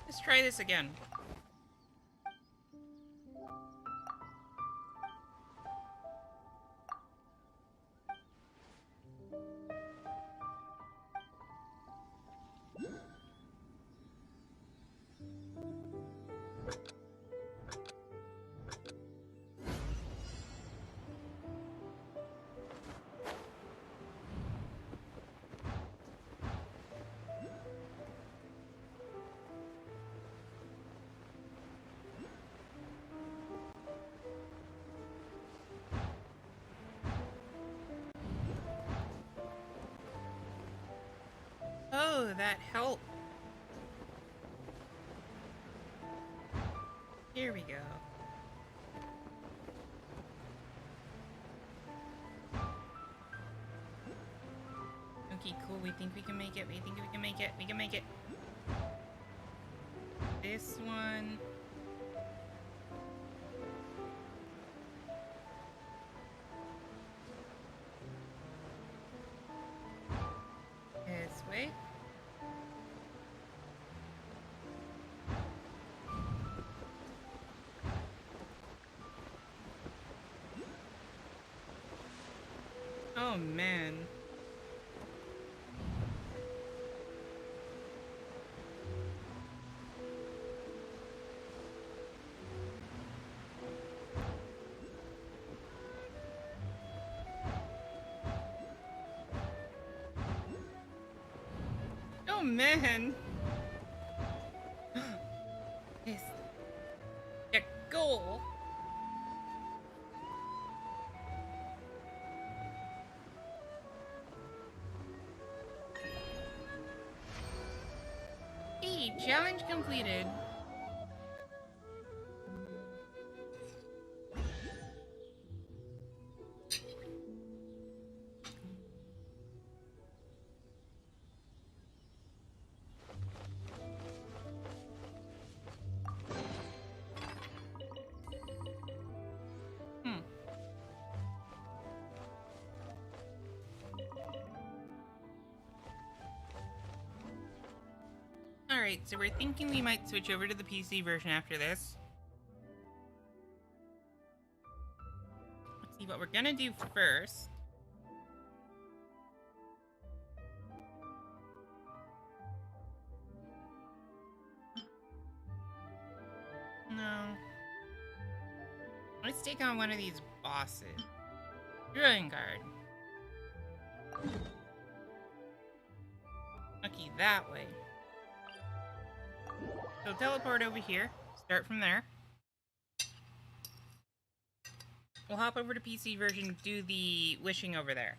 S1: Let's try this again. Oh, that helped. Here we go. Okay, cool. We think we can make it. We think we can make it. We can make it. This one. This way. Oh man. Oh man. This the goal. Hey, challenge completed. Alright, so we're thinking we might switch over to the PC version after this. Let's see what we're gonna do first. No. Let's take on one of these bosses. Drilling guard. Okay, that way. So teleport over here. Start from there. We'll hop over to PC version, do the wishing over there.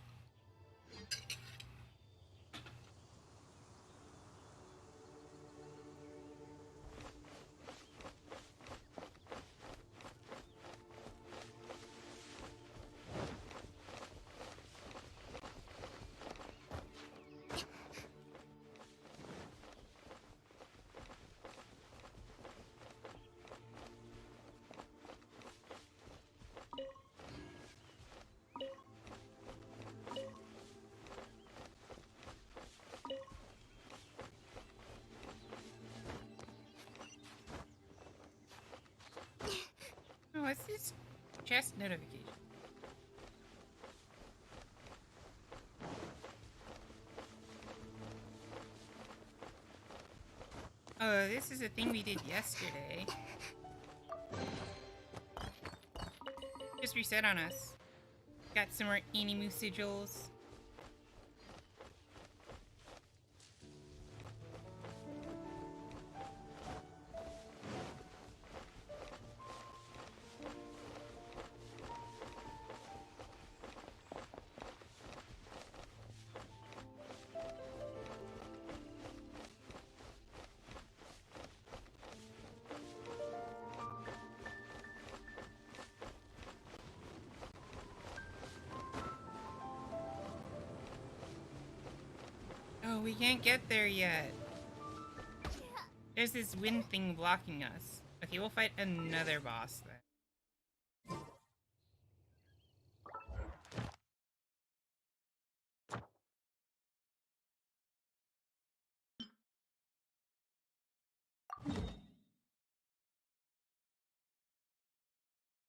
S1: what's this chest notification? Oh, this is a thing we did yesterday. Just reset on us. Got some more Animu sigils. Oh, we can't get there yet. There's this wind thing blocking us. Okay, we'll fight another boss then.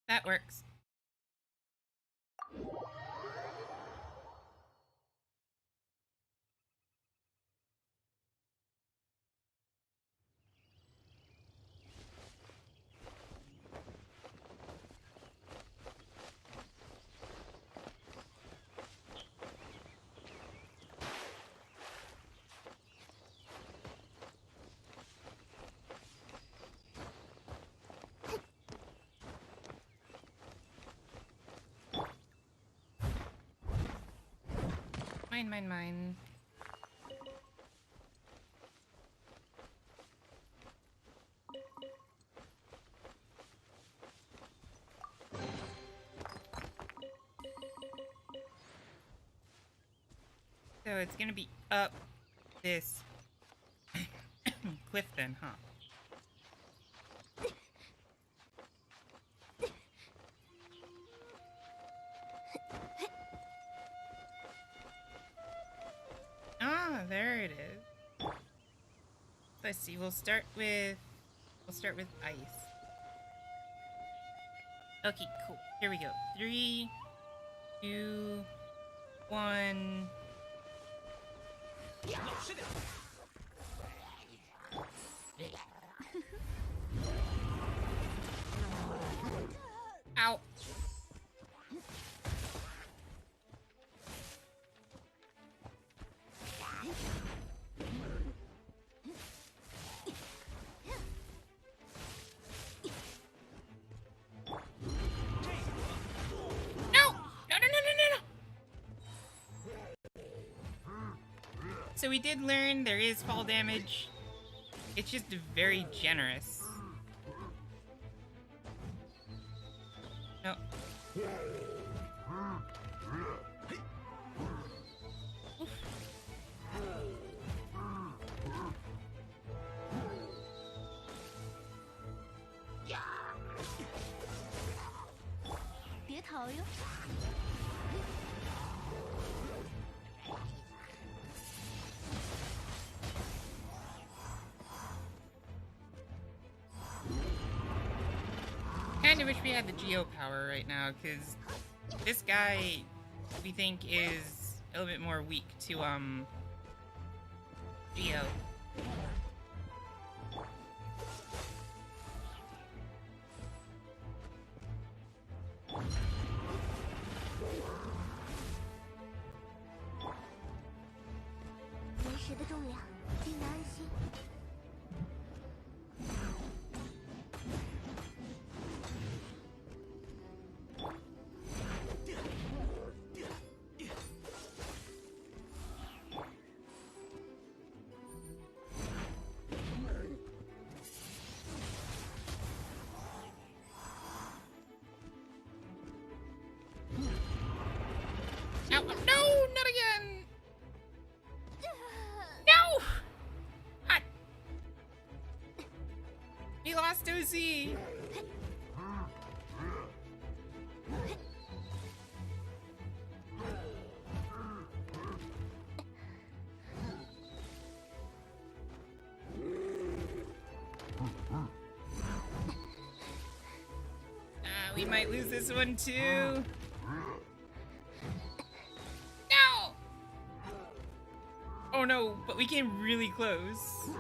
S1: That works. Mine. So it's gonna be up this cliff then, huh? Ah, there it is. Let's see, we'll start with ice. Okay, cool. Here we go. 3, 2, 1. Ow. So we did learn there is fall damage. It's just very generous. No. Oof.
S2: 别逃哟！
S1: Kinda wish we had the Geo power right now, because this guy we think is a little bit more weak to Geo.
S2: 岩石的重量令人安心。
S1: Ow, no, not again! No! God. He lost OZ! We might lose this one too. No! Oh no, but we came really close.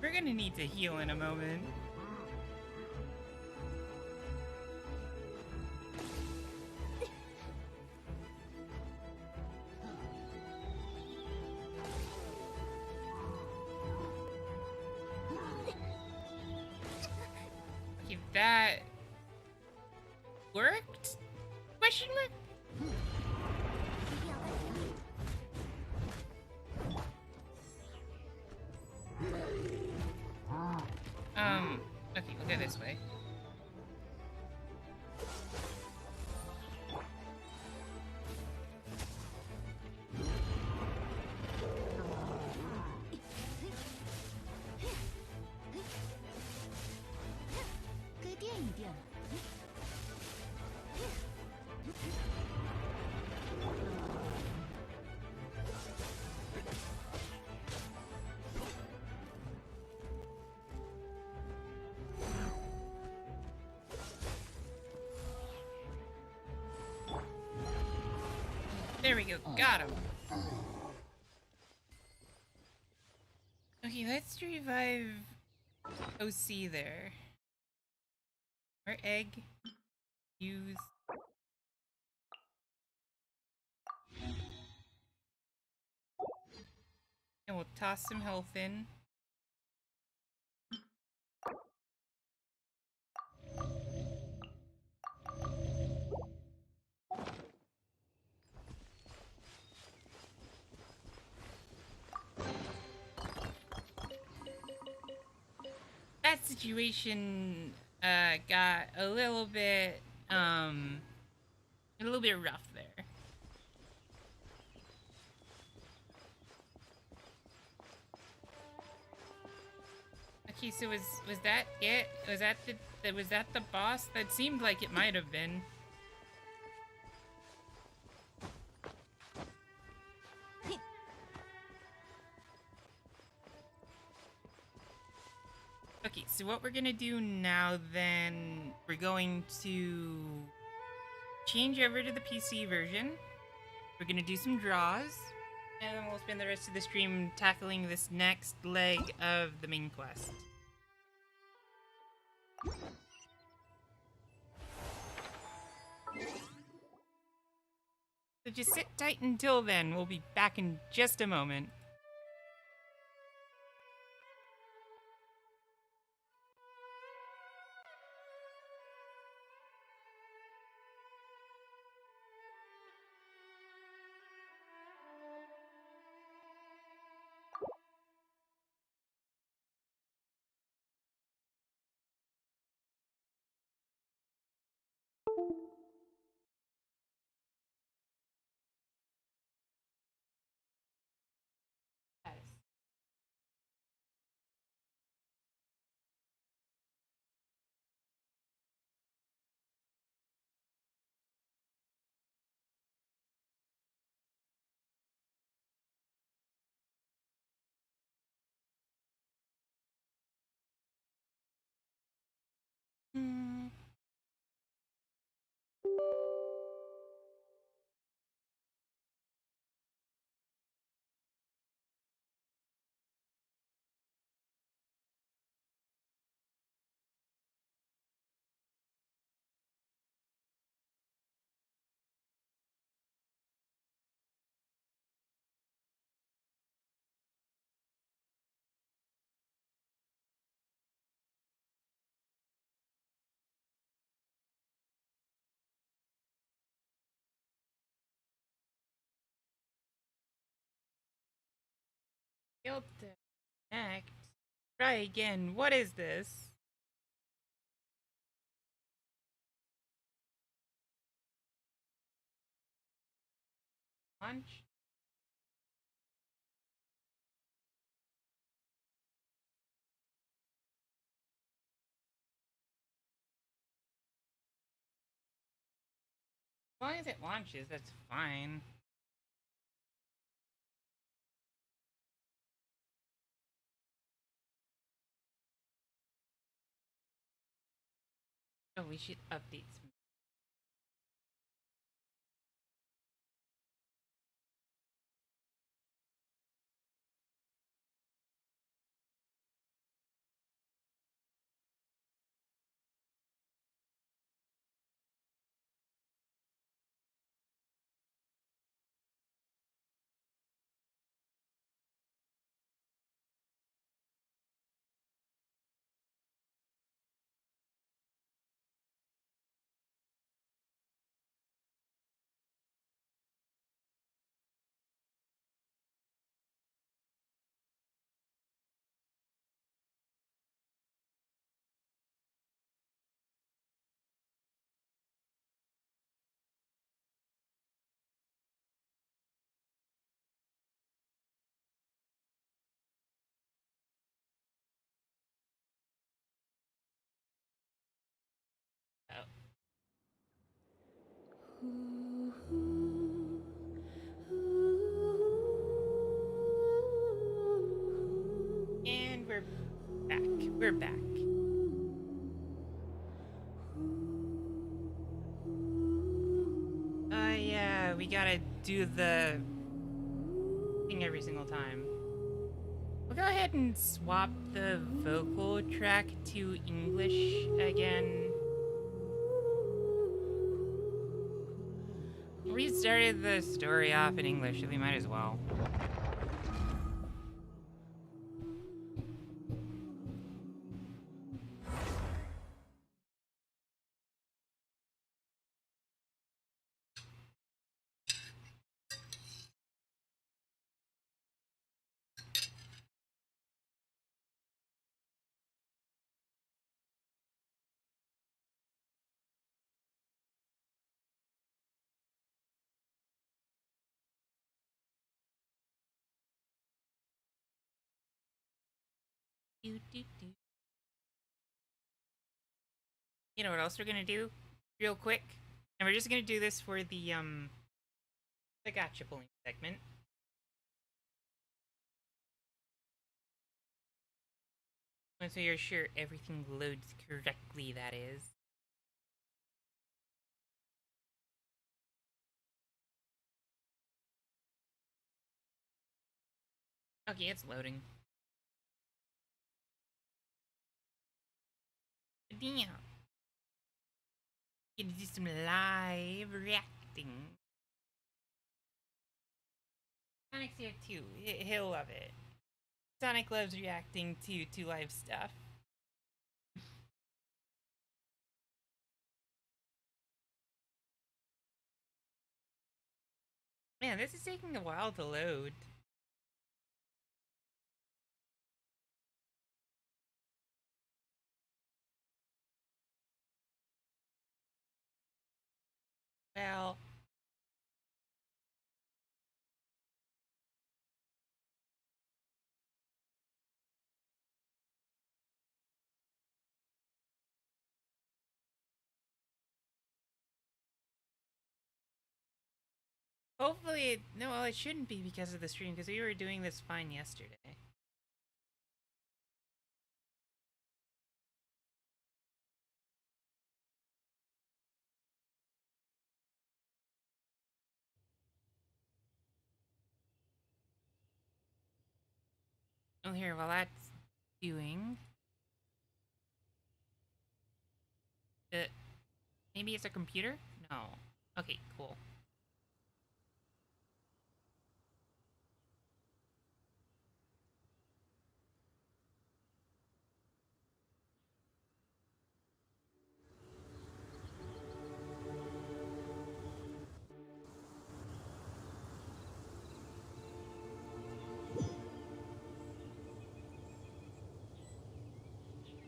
S1: We're gonna need to heal in a moment. If that worked? Question mark? Okay, we'll go this way. There we go, got him. Okay, let's revive OC there. Our egg. Use. And we'll toss some health in. That situation got a little bit rough there. Okay, so was that it? Was that the boss? That seemed like it might have been. Okay, so what we're gonna do now then, we're going to change over to the PC version. We're gonna do some draws, and then we'll spend the rest of the stream tackling this next leg of the main quest. So just sit tight until then. We'll be back in just a moment. Failed to connect. Try again. What is this? Launch? As long as it launches, that's fine. Oh, we should update some. Oh. And we're back. We're back. Yeah, we gotta do the thing every single time. We'll go ahead and swap the vocal track to English again. We started the story off in English, so we might as well. Do, do, do. You know what else we're gonna do? Real quick. And we're just gonna do this for the gacha pulling segment. Once we are sure everything loads correctly, that is. Okay, it's loading. Damn. Gonna do some live reacting. Sonic's here too. He'll love it. Sonic loves reacting to live stuff. Man, this is taking a while to load. Well, hopefully, no, well, it shouldn't be because of the stream, because we were doing this fine yesterday. Well, here, while that's doing, maybe it's a computer? No. Okay, cool.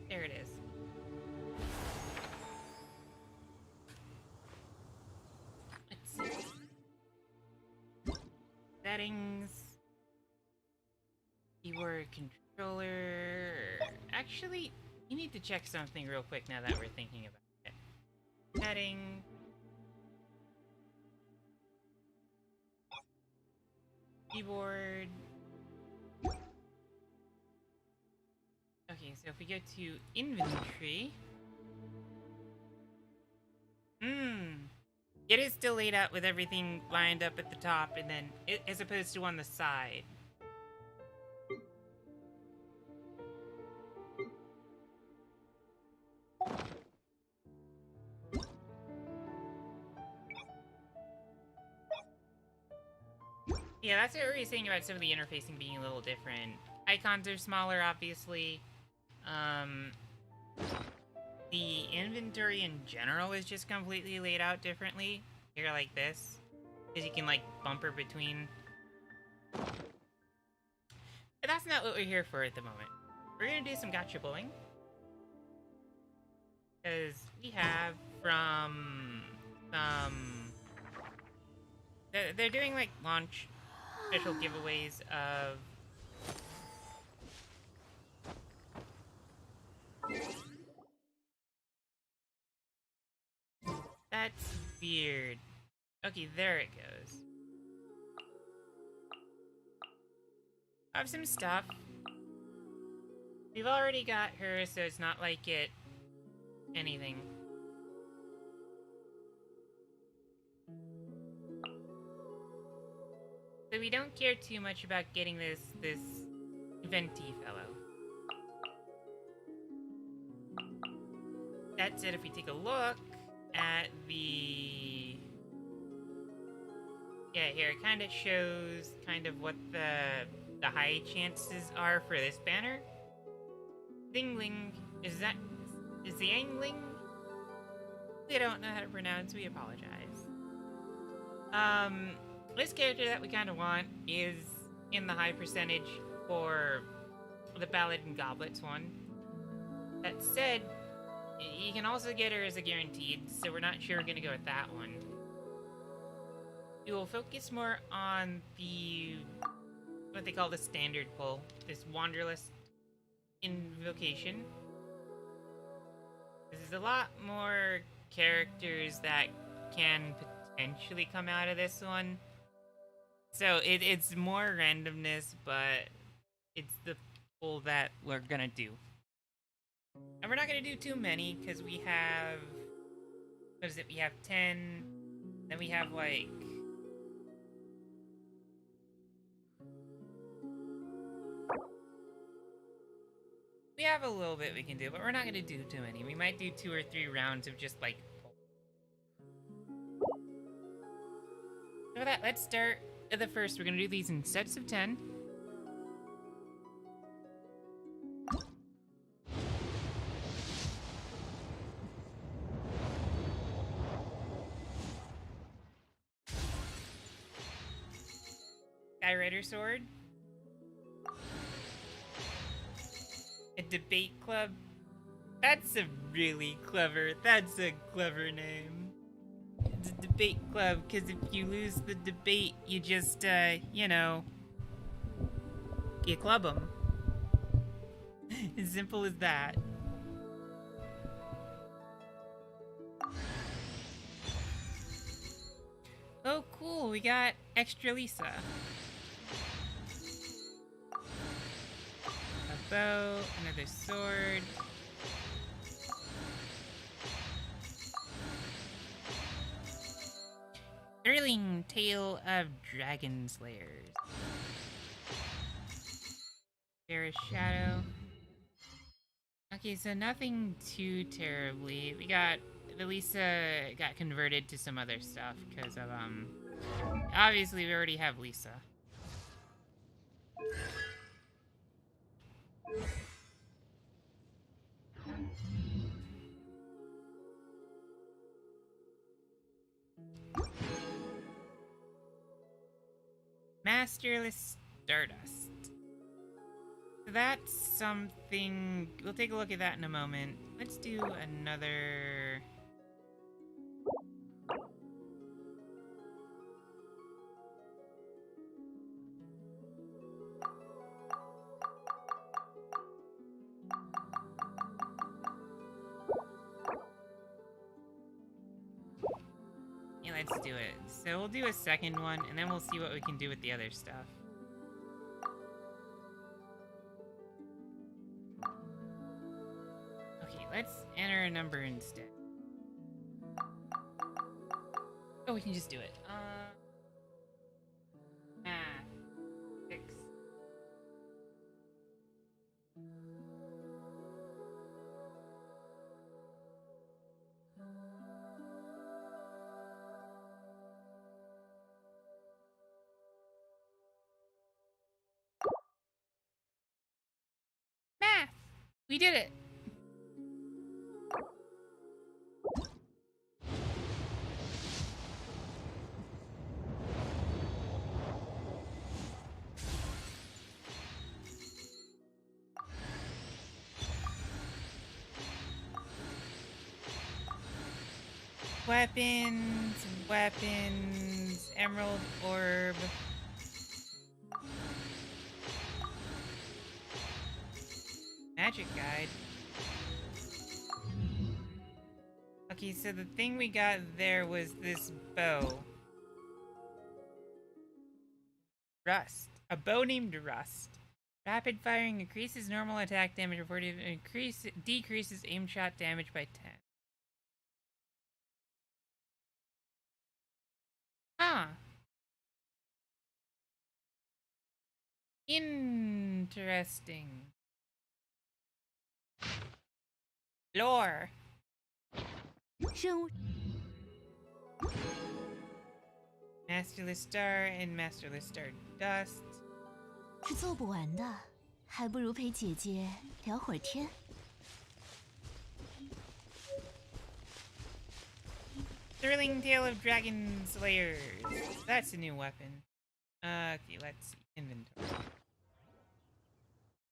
S1: There it is. Let's see. Settings. Keyboard controller. Actually, you need to check something real quick now that we're thinking about it. Setting. Keyboard. Okay, so if we go to inventory, Hmm. It is still laid out with everything lined up at the top, and then as opposed to on the side. Yeah, that's what we were saying about some of the interfacing being a little different. Icons are smaller, obviously. The inventory in general is just completely laid out differently. Here, like this. Because you can, like, bumper between. But that's not what we're here for at the moment. We're gonna do some gacha pulling. Because we have from some... They're doing, like, launch special giveaways of... That's weird. Okay, there it goes. I have some stuff. We've already got her, so it's not like it... anything. So we don't care too much about getting this venti fellow. That said, if we take a look at the... Yeah, here, it kind of shows kind of what the high chances are for this banner. Dingling, is the Angling? We don't know how to pronounce, we apologize. This character that we kind of want is in the high percentage for the Ballad and Goblets one. That said, you can also get her as a guaranteed, so we're not sure we're going to go with that one. We will focus more on the, what they call the standard pull, this Wanderlust Invocation. There's a lot more characters that can potentially come out of this one. So it's more randomness, but it's the pull that we're gonna do. And we're not gonna do too many, because we have... what is it? We have 10... then we have, like... we have a little bit we can do, but we're not gonna do too many. We might do 2 or 3 rounds of just, like... So with that, let's start at the first. We're gonna do these in sets of 10. Skyrider Sword. A debate club. That's a that's a clever name. It's a debate club, because if you lose the debate, you just, you know, you club them. As simple as that. Oh, cool, we got extra Lisa. A bow, another sword. Thrilling Tale of Dragon Slayers. Fairest Shadow. Okay, so nothing too terribly. We got... the Lisa got converted to some other stuff because of, obviously we already have Lisa. Masterless Stardust. That's something... we'll take a look at that in a moment. Let's do another... yeah, let's do it. So we'll do a second one, and then we'll see what we can do with the other stuff. Okay, let's enter a number instead. Oh, we can just do it. Math. 6. Math! We did it! Weapons, weapons, emerald orb. Magic guide. Okay, so the thing we got there was this bow. Rust. A bow named Rust. Rapid firing increases normal attack damage of 40, decreases aim shot damage by 10. Huh. Interesting. Lore.
S2: 任务
S1: Masterless Star and Masterless Star Dust.
S2: 是做不完的，还不如陪姐姐聊会儿天。
S1: Thrilling Tale of Dragon Slayers. That's a new weapon. Okay, let's see. Inventory.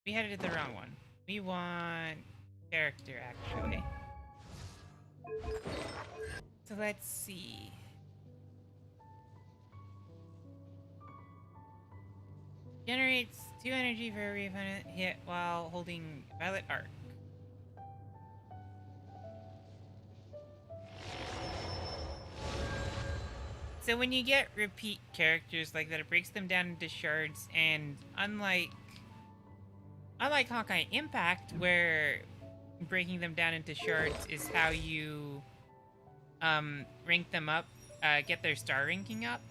S1: We had it the wrong one. We want character, actually. So let's see. Generates 2 energy for every opponent hit while holding Violet Arc. So when you get repeat characters like that, it breaks them down into shards, and unlike Hawkeye Impact, where breaking them down into shards is how you rank them up, get their star ranking up.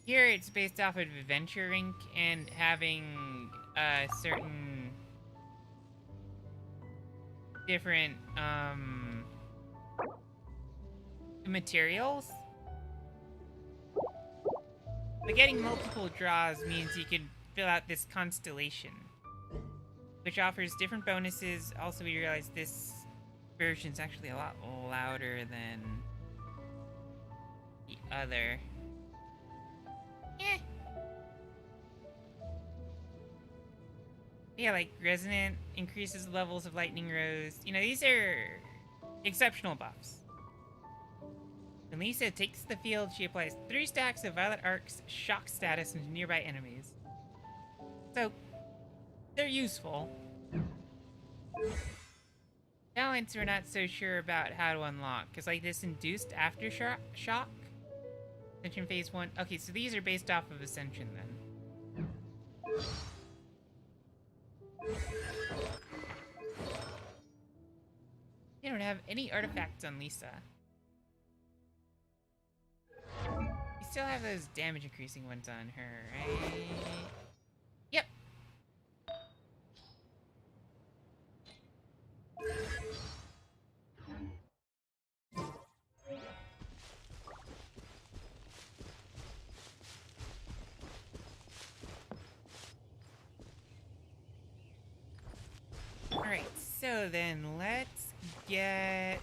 S1: Here it's based off of adventure rank and having certain different materials. But getting multiple draws means you can fill out this constellation, which offers different bonuses. Also, we realize this version's actually a lot louder than the other. Yeah, like resonant increases levels of lightning rose. You know, these are exceptional buffs. When Lisa takes the field, she applies 3 stacks of Violet Arc's shock status into nearby enemies. So, they're useful. Talents we're not so sure about how to unlock, because like this induced aftershock, Ascension Phase 1. Okay, so these are based off of Ascension then. They don't have any artifacts on Lisa. We still have those damage increasing ones on her, right? Yep. Alright, so then let's get...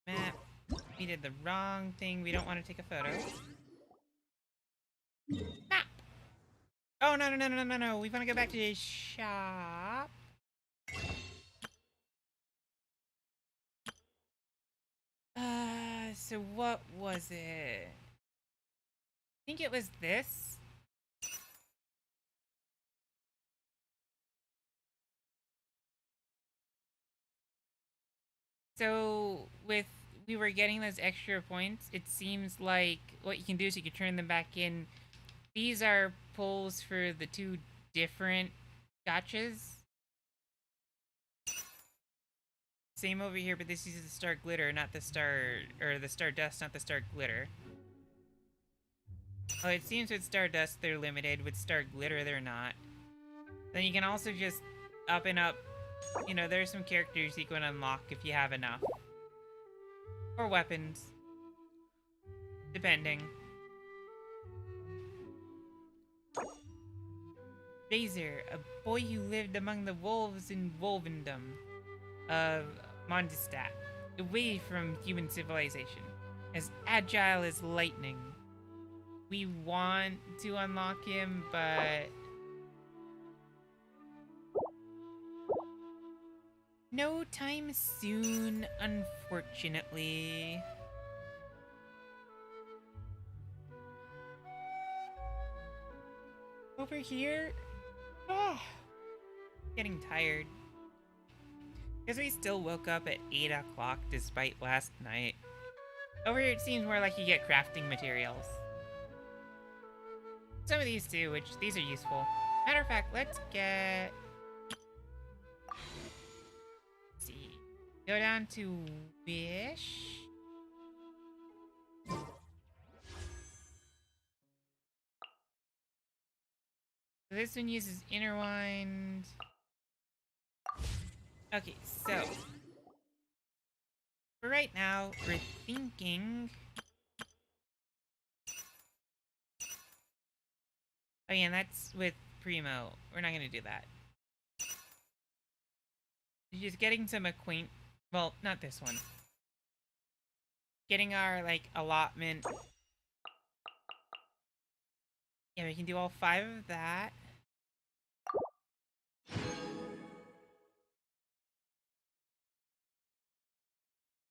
S1: Map. We did the wrong thing. We don't want to take a photo. Map! Oh, no. We want to go back to the shop. So what was it? I think it was this. So we were getting those extra points. It seems like what you can do is you can turn them back in. These are pulls for the 2 different gachas. Same over here, but this uses the star glitter, not the star, or the star dust, not the star glitter. Oh, it seems with star dust they're limited, with star glitter they're not. Then you can also just up and up, you know, there's some characters you can unlock if you have enough. Or weapons. Depending. Razor, a boy who lived among the wolves in Wolvendom of Mondstadt, away from human civilization, as agile as lightning. We want to unlock him, but no time soon, unfortunately. Over here? Ah, getting tired. Because we still woke up at 8 o'clock despite last night. Over here it seems more like you get crafting materials. Some of these too, which these are useful. Matter of fact, let's get... Let's see. Go down to Wish. So this one uses Interwind. Okay, so for right now, we're thinking. Oh yeah, and that's with Primo. We're not gonna do that. Just getting some well, not this one. Getting our, like, allotment. Yeah, we can do all 5 of that.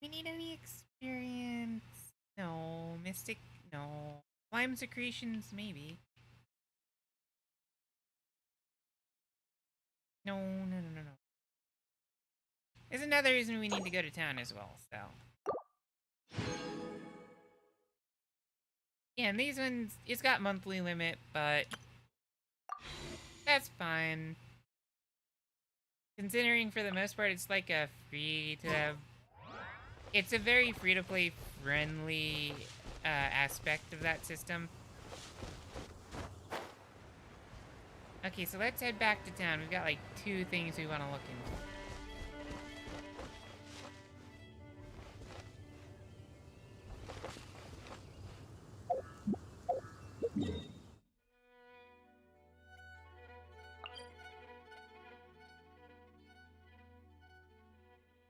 S1: We need any experience? No. Mystic? No. Slime secretions? Maybe. No. There's another reason we need to go to town as well, so. Yeah, and these ones, it's got monthly limit, but that's fine. Considering for the most part it's like a free to have. It's a very free-to-play friendly aspect of that system. Okay, so let's head back to town. We've got like 2 things we want to look into.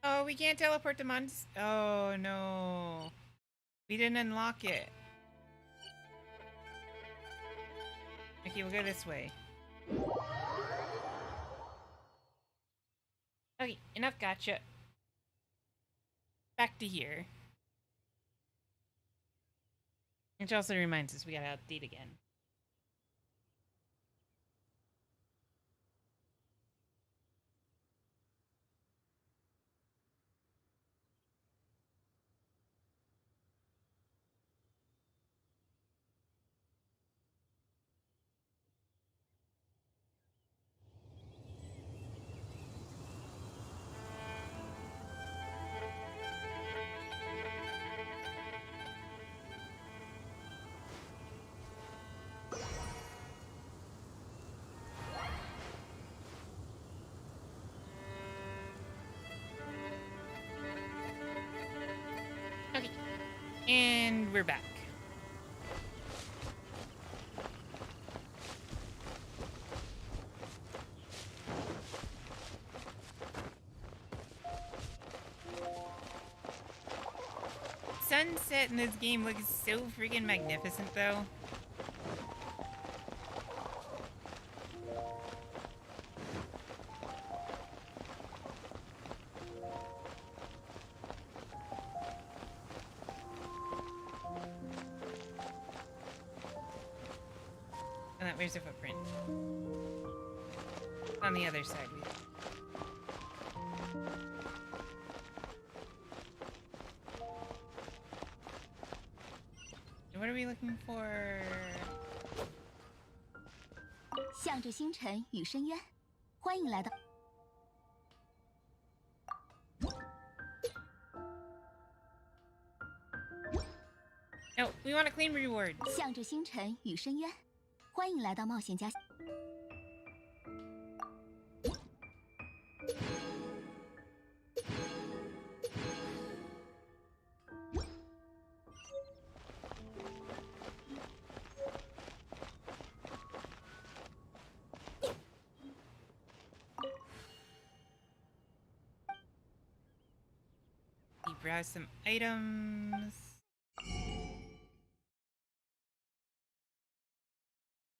S1: Oh, we can't teleport to Mons. Oh no. We didn't unlock it. Okay, we'll go this way. Okay, enough gacha. Back to here. Which also reminds us we gotta update again. Okay. And we're back. Sunset in this game looks so freaking magnificent, though. And that, where's the footprint? On the other side. What are we looking for?
S6: 向着星辰与深渊，欢迎来到。
S1: We want to claim rewards.
S6: 向着星辰与深渊，欢迎来到冒险家。
S1: Browse some items.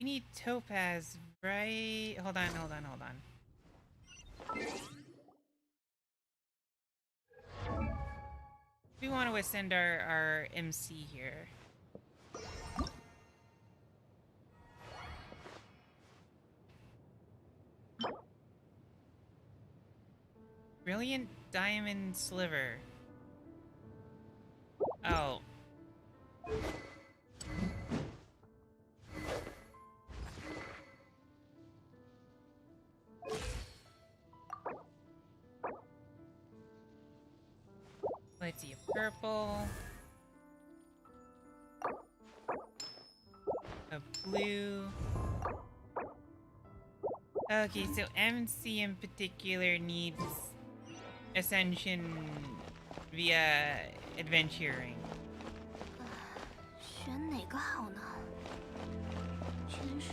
S1: We need topaz, right? Hold on. We want to ascend our MC here. Brilliant diamond sliver. Oh. Let's see, a purple. A blue. Okay, so MC in particular needs ascension via adventuring.
S2: 选哪个好呢？真是。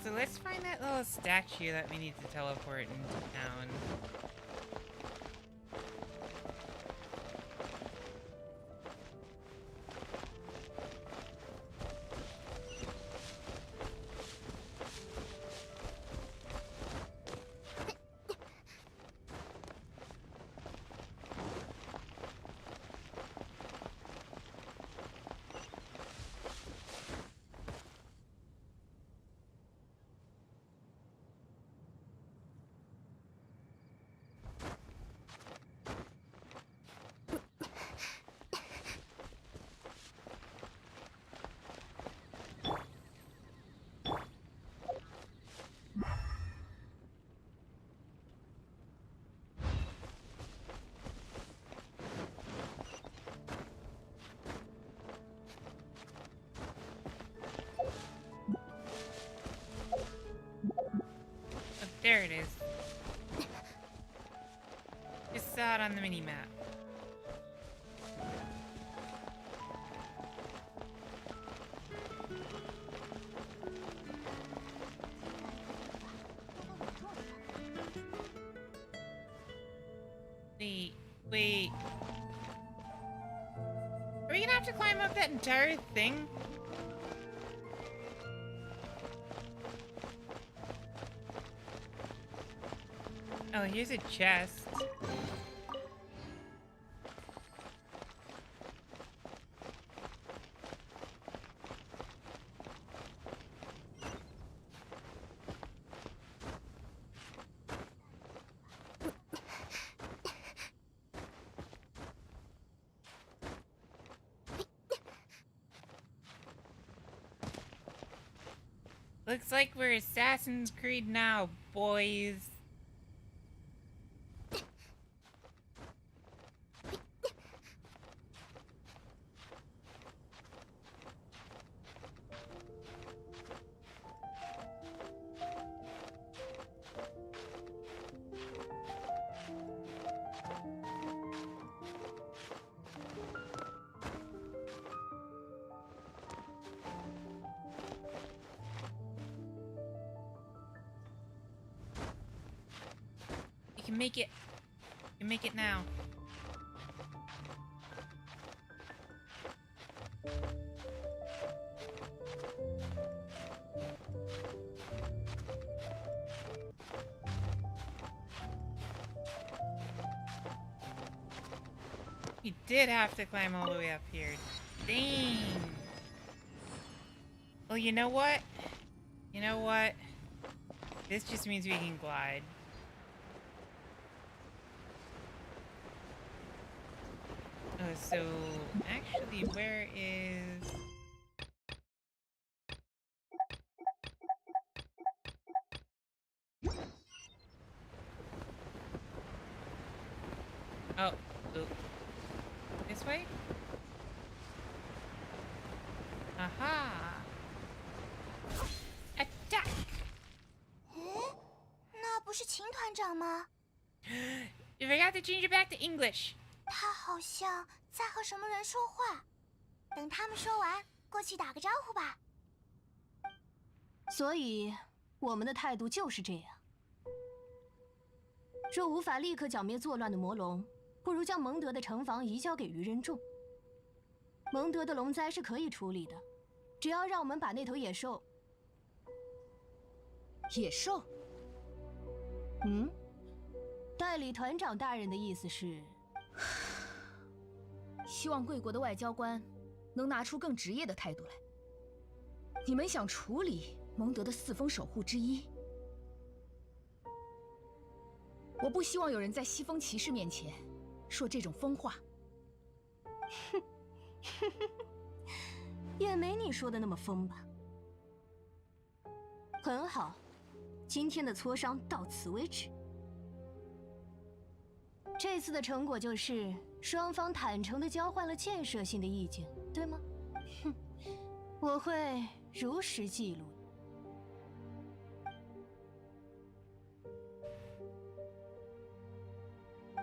S1: So let's find that little statue that we need to teleport into town. There it is. Just saw it on the mini-map. Wait. Are we gonna have to climb up that entire thing? Oh, here's a chest. Looks like we're Assassin's Creed now, boys. You can make it. You can make it now. You did have to climb all the way up here. Dang. Well, you know what? You know what? This just means we can glide. So actually, where is... Oh, oop. way? Aha! Attack!
S2: 诶，那不是秦团长吗？
S1: You forgot to change it back to English.
S2: 他好像在和什么人说话。等他们说完，过去打个招呼吧。
S6: 所以，我们的态度就是这样。若无法立刻剿灭作乱的魔龙，不如将蒙德的城防移交给愚人众。蒙德的龙灾是可以处理的，只要让我们把那头野兽……野兽？嗯？代理团长大人的意思是，
S7: 希望贵国的外交官能拿出更职业的态度来。你们想处理蒙德的四风守护之一，我不希望有人在西风骑士面前说这种疯话。
S6: 也没你说的那么疯吧。很好，今天的磋商到此为止。这次的成果就是双方坦诚地交换了建设性的意见，对吗？哼，我会如实记录。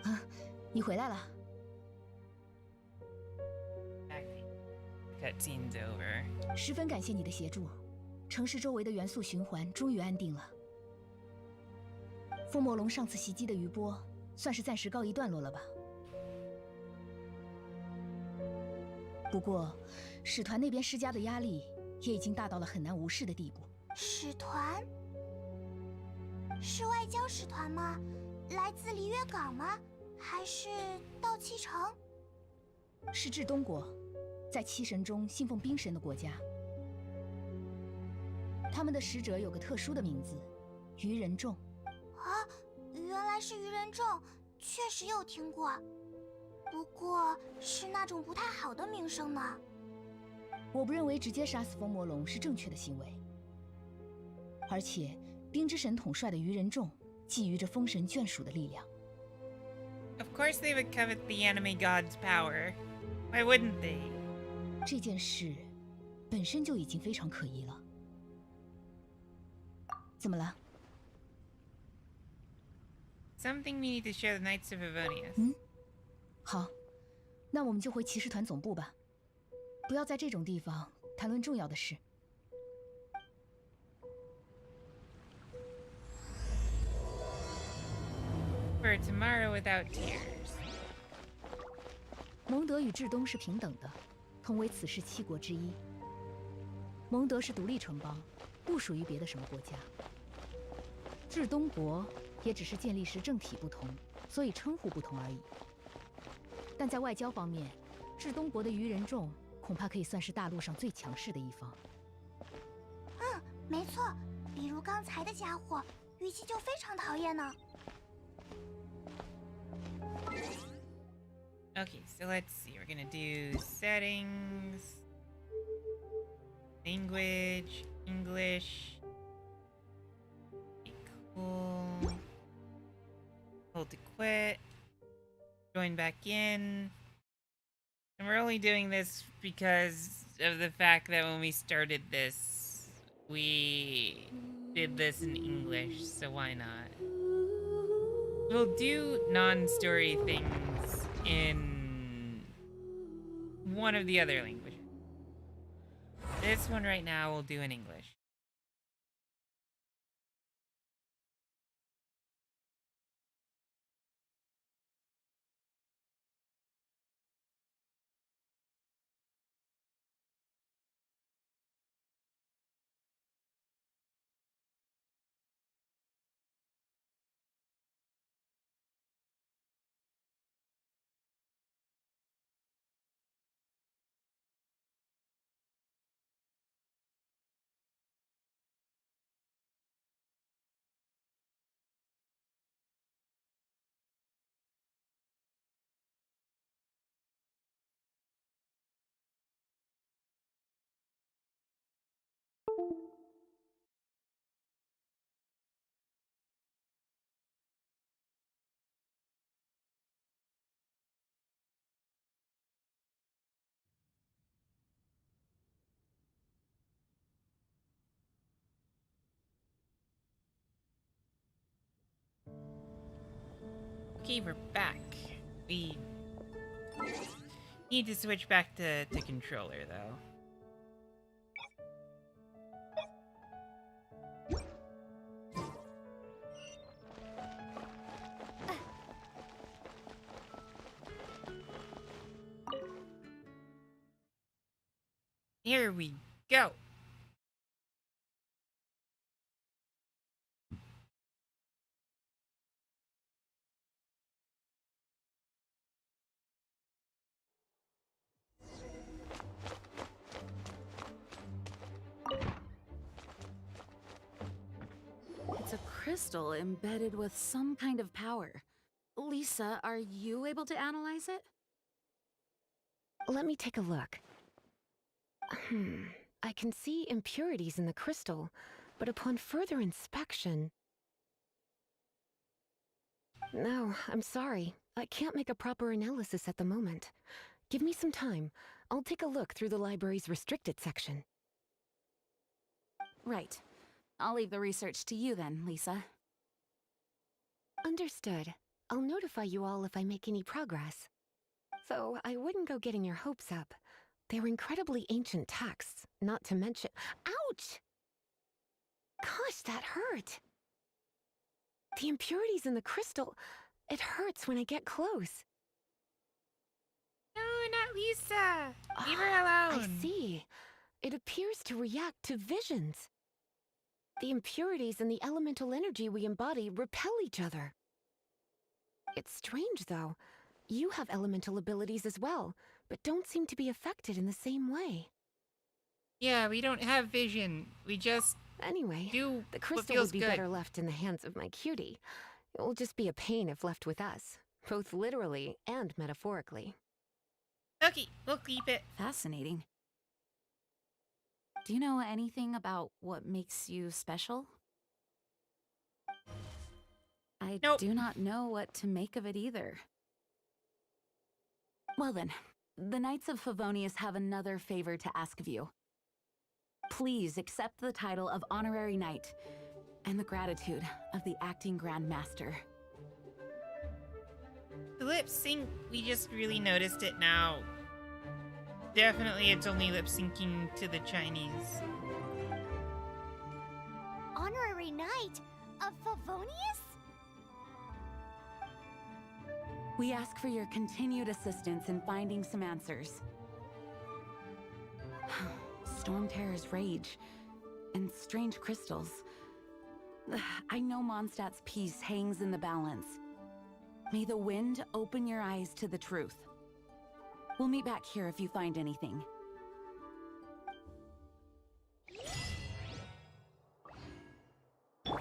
S7: 啊，你回来了。
S1: Cutscene's over.
S7: 十分感谢你的协助，城市周围的元素循环终于安定了。风魔龙上次袭击的余波，算是暂时告一段落了吧？不过，使团那边施加的压力也已经大到了很难无视的地步。
S2: 使团？是外交使团吗？来自璃月港吗？还是稻崎城？
S7: 是至东国，在七神中信奉冰神的国家。他们的使者有个特殊的名字——愚人众。
S2: 啊，原来是愚人众，确实有听过，不过是那种不太好的名声呢。
S7: 我不认为直接杀死风魔龙是正确的行为，而且冰之神统帅的愚人众觊觎着风神眷属的力量。
S1: Of course they would covet the enemy god's power. Why wouldn't they?
S7: 这件事本身就已经非常可疑了。怎么了？
S1: Something we need to show the Knights of Avonius.
S7: 嗯，好，那我们就回骑士团总部吧，不要在这种地方谈论重要的事。
S1: For a tomorrow without tears.
S7: 蒙德与至东是平等的，同为此世七国之一。蒙德是独立城邦，不属于别的什么国家。至东国也只是建立时政体不同，所以称呼不同而已。但在外交方面，至东国的愚人众恐怕可以算是大陆上最强势的一方。
S2: 嗯，没错，比如刚才的家伙，语气就非常讨厌呢。
S1: Okay, so let's see. We're gonna do settings, language, English. Cool. Hold to quit. Join back in. And we're only doing this because of the fact that when we started this, we did this in English, so why not? We'll do non-story things in one of the other languages. This one right now we'll do in English. Okay, we're back. We need to switch back to controller, though. Here we go.
S8: It's a crystal embedded with some kind of power. Lisa, are you able to analyze it?
S9: Let me take a look. I can see impurities in the crystal, but upon further inspection... No, I'm sorry. I can't make a proper analysis at the moment. Give me some time. I'll take a look through the library's restricted section.
S8: Right. I'll leave the research to you then, Lisa.
S9: Understood. I'll notify you all if I make any progress. Though I wouldn't go getting your hopes up. They're incredibly ancient texts, not to mention— Ouch! Gosh, that hurt! The impurities in the crystal— it hurts when I get close.
S1: No, not Lisa! Leave her alone!
S9: I see. It appears to react to visions. The impurities and the elemental energy we embody repel each other. It's strange, though. You have elemental abilities as well, but don't seem to be affected in the same way.
S1: Yeah, we don't have vision. We just
S9: Anyway,
S1: do
S9: the
S1: what
S9: crystal
S1: feels
S9: would be
S1: good.
S9: better left in the hands of my cutie. It will just be a pain if left with us, both literally and metaphorically.
S1: Okay, we'll keep it.
S8: Fascinating. Do you know anything about what makes you special? I
S1: Nope.
S8: do not know what to make of it either. Well then, the Knights of Favonius have another favor to ask of you. Please accept the title of Honorary Knight and the gratitude of the Acting Grand Master.
S1: The lip sync, we just really noticed it now. Definitely it's only lip syncing to the Chinese.
S2: Honorary Knight of Favonius?
S8: We ask for your continued assistance in finding some answers. Storm Terror's rage and strange crystals. I know Mondstadt's peace hangs in the balance. May the wind open your eyes to the truth. We'll meet back here if you find anything.
S1: Oh,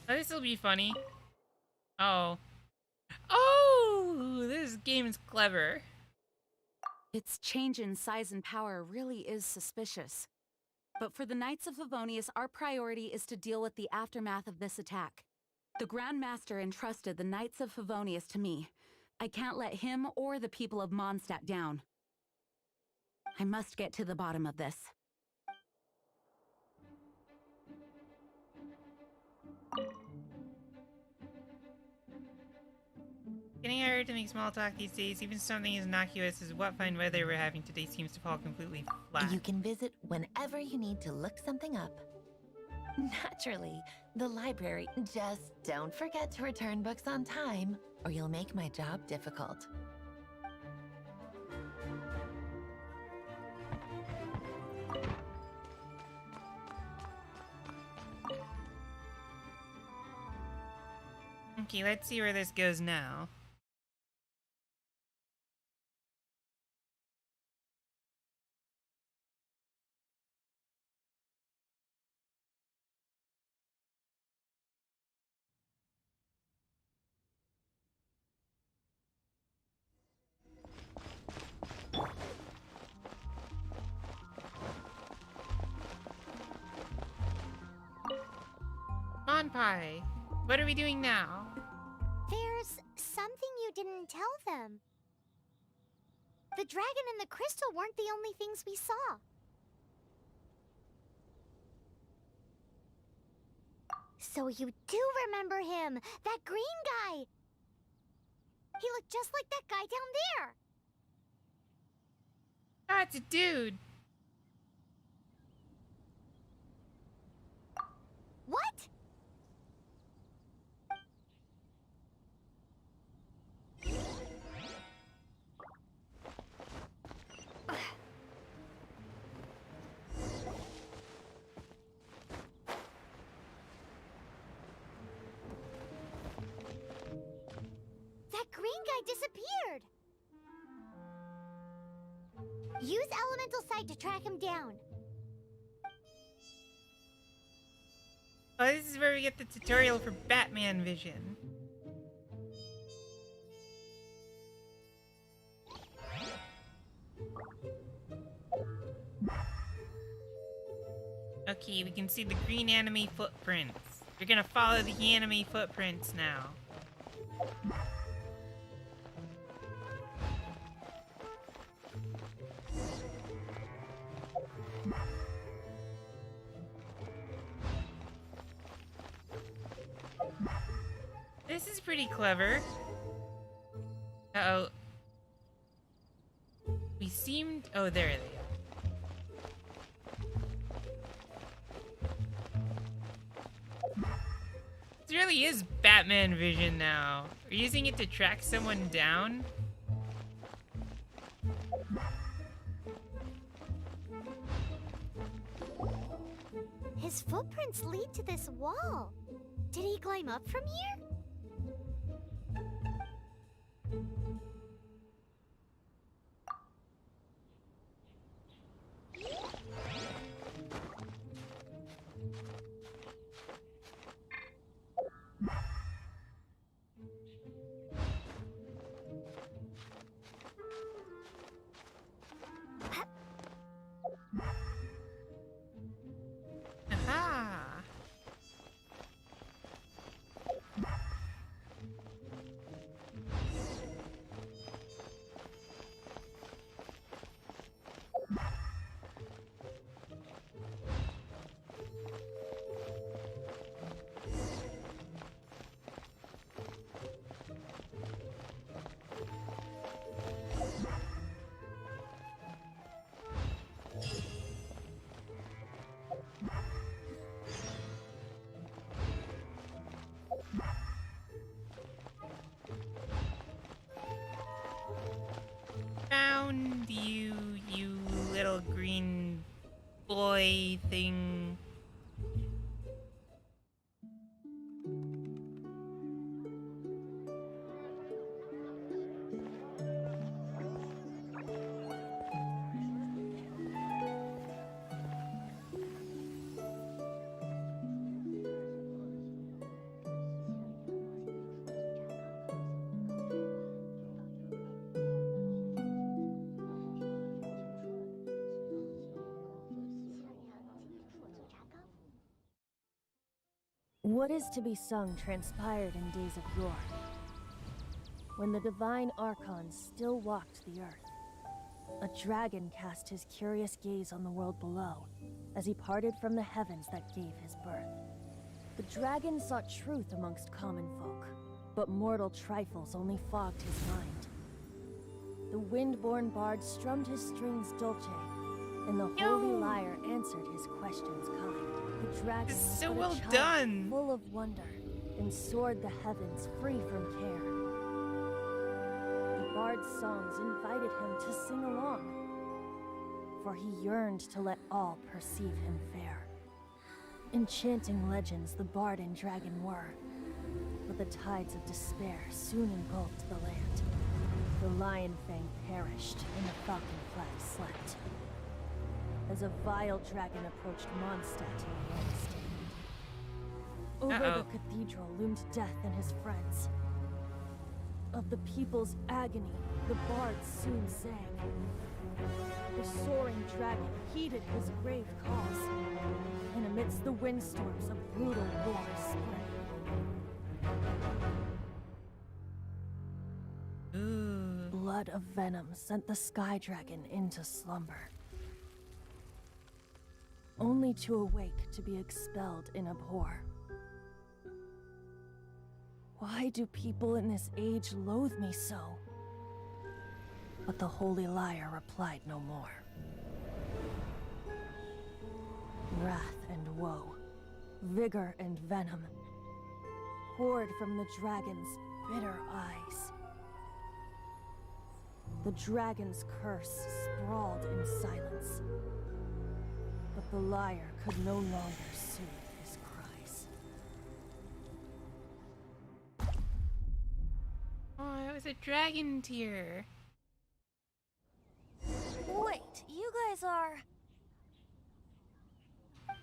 S1: this'll be funny. Oh. Oh! This game is clever.
S8: Its change in size and power really is suspicious. But for the Knights of Favonius, our priority is to deal with the aftermath of this attack. The Grand Master entrusted the Knights of Favonius to me. I can't let him or the people of Mondstadt down. I must get to the bottom of this.
S1: Getting hired to make small talk these days, even something as innocuous as what fine weather we're having today, seems to fall completely flat.
S10: You can visit whenever you need to look something up. Naturally, the library. Just don't forget to return books on time, or you'll make my job difficult.
S1: Okay, let's see where this goes now. Monpai, what are we doing now?
S2: There's something you didn't tell them. The dragon and the crystal weren't the only things we saw. So you do remember him, that green guy. He looked just like that guy down there.
S1: Ah, it's a dude.
S2: What? That green guy disappeared. Use elemental sight to track him down.
S1: Oh, this is where we get the tutorial for Batman vision. Okay, we can see the green enemy footprints. You're gonna follow the enemy footprints now. This is pretty clever. Uh-oh. We seemed... Oh, there they are. This really is Batman vision now. We're using it to track someone down.
S2: His footprints lead to this wall. Did he climb up from here?
S1: Aha! Found you, you little green boy thing.
S11: What is to be sung transpired in days of yore, when the divine archons still walked the earth. A dragon cast his curious gaze on the world below, as he parted from the heavens that gave his birth. The dragon sought truth amongst common folk, but mortal trifles only fogged his mind. The wind-born bard strummed his strings dolce, and the holy lyre answered his questions kind. The dragon
S1: This is
S11: was
S1: so
S11: but a
S1: well
S11: child
S1: done.
S11: full of wonder, and soared the heavens free from care. The bard's songs invited him to sing along, for he yearned to let all perceive him fair. Enchanting legends the bard and dragon were, but the tides of despair soon engulfed the land. The lion fang perished, and the falcon flag slept, as a vile dragon approached Mondstadt in Wednesday. Over the cathedral loomed death and his friends. Of the people's agony, the bard soon sang. The soaring dragon heeded his grave cause, and amidst the windstorms a brutal war spread. Blood of venom sent the sky dragon into slumber, only to awake to be expelled in abhor. Why do people in this age loathe me so? But the Holy Liar replied no more. Wrath and woe, vigor and venom, poured from the dragon's bitter eyes. The dragon's curse sprawled in silence, but the liar could no longer soothe his cries.
S1: Oh, it was a dragon tear.
S11: Wait, you guys are...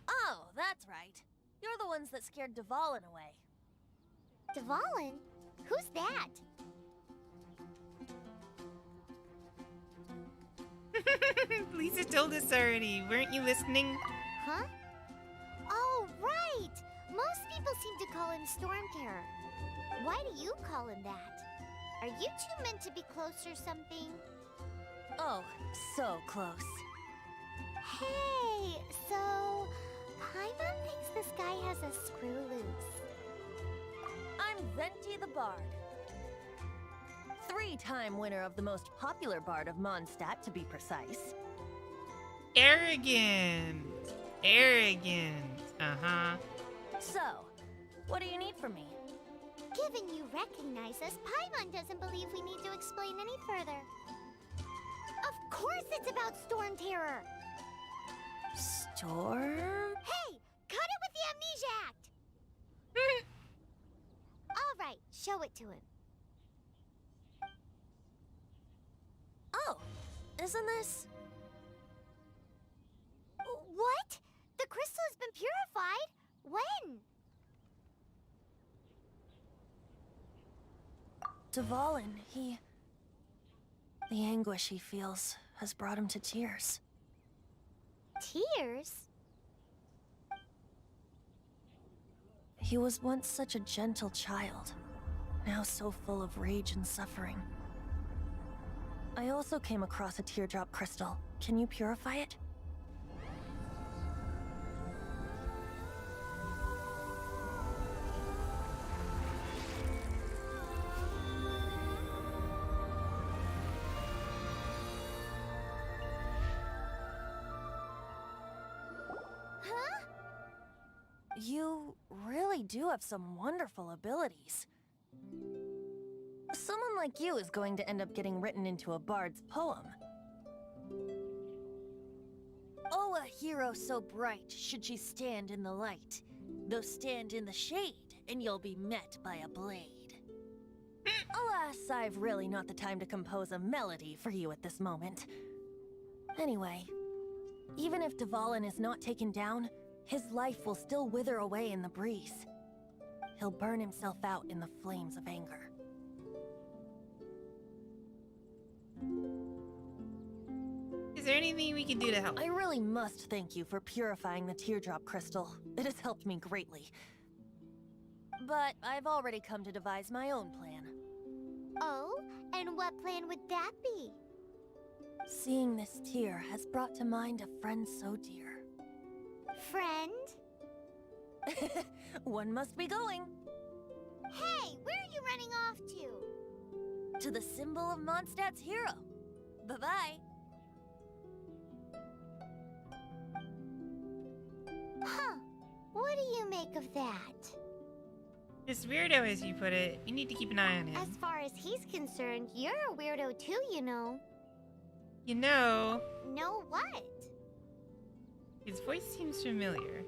S11: Oh, that's right. You're the ones that scared Dvalin away.
S2: Dvalin? Who's that?
S1: Lisa told us already. Weren't you listening?
S2: Huh? Oh, right! Most people seem to call him Storm Terror. Why do you call him that? Are you two meant to be close or something?
S11: Oh, so close.
S2: Hey, so... Paimon thinks this guy has a screw loose.
S11: I'm Venti the Bard. 3-time winner of the most popular bard of Mondstadt, to be precise.
S1: Arrogant. Arrogant. Uh-huh.
S11: So, what do you need from me?
S2: Given you recognize us, Paimon doesn't believe we need to explain any further. Of course it's about Storm Terror!
S11: Storm?
S2: Hey! Cut it with the Amnesia Act! Alright, show it to him.
S11: Oh, isn't this...
S2: What? The crystal has been purified? When?
S11: Dvalin, the anguish he feels has brought him to tears.
S2: Tears?
S11: He was once such a gentle child, now so full of rage and suffering. I also came across a teardrop crystal. Can you purify it?
S2: Huh?
S11: You really do have some wonderful abilities. Someone like you is going to end up getting written into a bard's poem. Oh, a hero so bright should she stand in the light, though stand in the shade, and you'll be met by a blade. Alas, I've really not the time to compose a melody for you at this moment. Anyway, even if Dvalin is not taken down, his life will still wither away in the breeze. He'll burn himself out in the flames of anger.
S1: Is there anything we can do to help?
S11: I really must thank you for purifying the teardrop crystal. It has helped me greatly. But I've already come to devise my own plan.
S2: Oh, and what plan would that be?
S11: Seeing this tear has brought to mind a friend so dear.
S2: Friend?
S11: One must be going.
S2: Hey, where are you running off to?
S11: To the symbol of Mondstadt's hero. Bye-bye.
S2: Huh. What do you make of that?
S1: This weirdo, as you put it. You need to keep an eye on him.
S2: As far as he's concerned, you're a weirdo too, you know.
S1: You know,
S2: Know what?
S1: his voice seems familiar.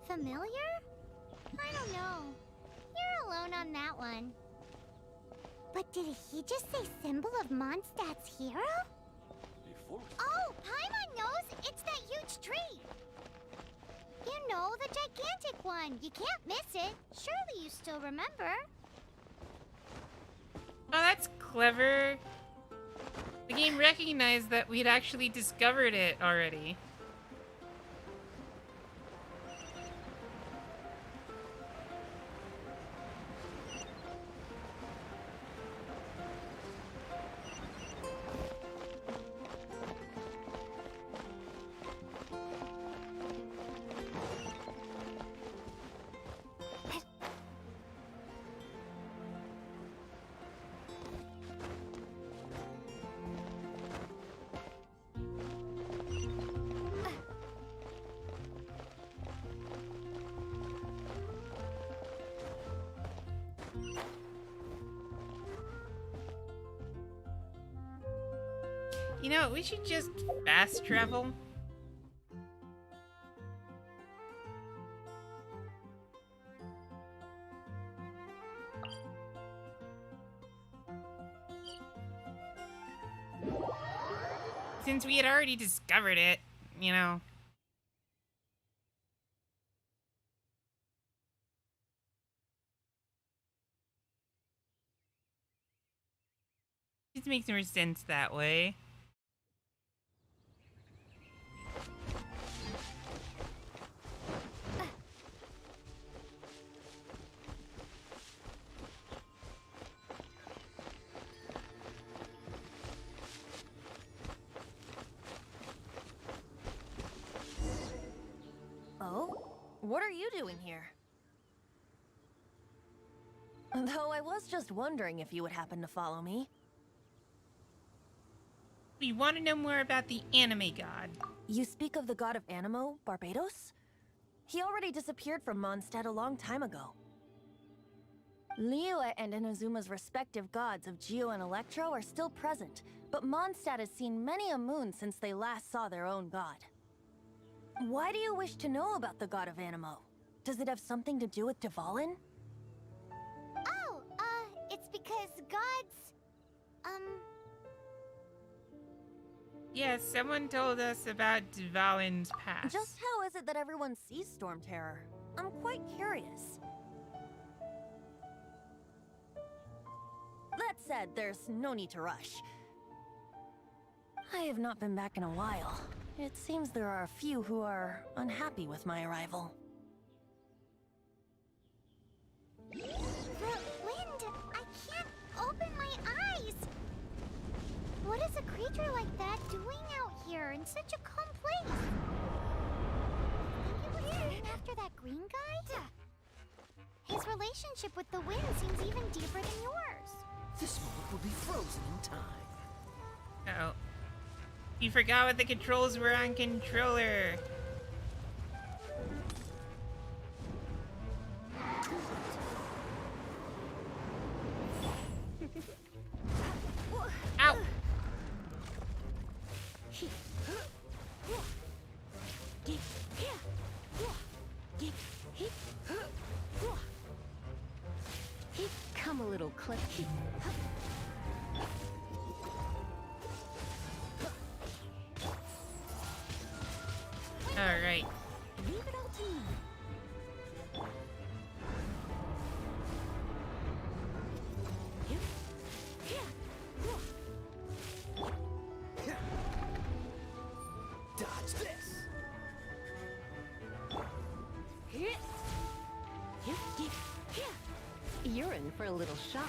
S2: Familiar? I don't know. You're alone on that one. But did he just say symbol of Mondstadt's hero? Oh, Paimon knows! It's that huge tree! You know, the gigantic one. You can't miss it. Surely you still remember.
S1: Oh, that's clever. The game recognized that we'd actually discovered it already. You know, we should just fast travel. Since we had already discovered it, you know. It makes more sense that way.
S11: Oh? What are you doing here? Though I was just wondering if you would happen to follow me.
S1: We want to know more about the anime god.
S11: You speak of the god of Animo, Barbados? He already disappeared from Mondstadt a long time ago. Liyue and Inazuma's respective gods of Geo and Electro are still present, but Mondstadt has seen many a moon since they last saw their own god. Why do you wish to know about the god of Animo? Does it have something to do with Dvalin?
S2: Oh, it's because gods,
S1: Yes, someone told us about Dvalin's past.
S11: Just how is it that everyone sees Storm Terror? I'm quite curious. That said, there's no need to rush. I have not been back in a while. It seems there are a few who are unhappy with my arrival.
S2: the wind! I can't open my eyes! What is a creature like that doing out here in such a calm place? Think it was named after that green guy? His relationship with the wind seems even deeper than yours.
S5: This moment will be frozen in time.
S1: Uh-oh. You forgot what the controls were on controller. Ow!
S9: Come a little closer.
S1: All right.
S11: Leave it all to me.
S5: Dodge this.
S9: You're in for a little shock.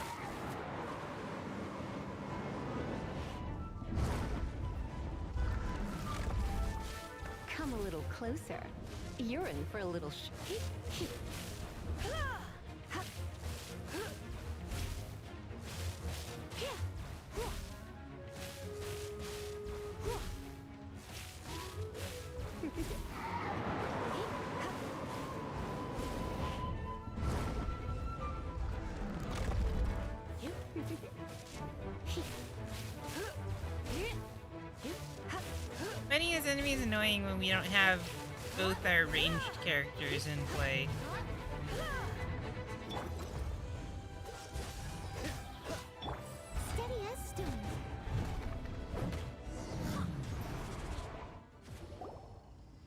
S9: Come a little closer. You're in for a little
S1: Fighting this enemy is annoying when we don't have both our ranged characters in play.
S2: Steady as stone.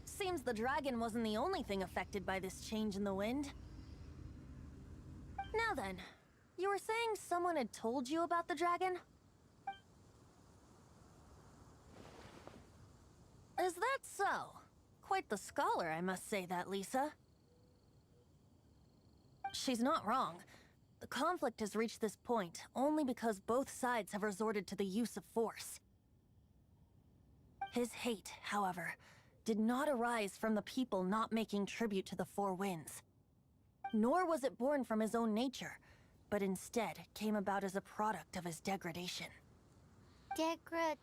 S11: Seems the dragon wasn't the only thing affected by this change in the wind. Now then, you were saying someone had told you about the dragon? Is that so? Quite the scholar, I must say that, Lisa. She's not wrong. The conflict has reached this point only because both sides have resorted to the use of force. His hate, however, did not arise from the people not making tribute to the Four Winds. Nor was it born from his own nature, but instead came about as a product of his degradation.
S2: Degradation?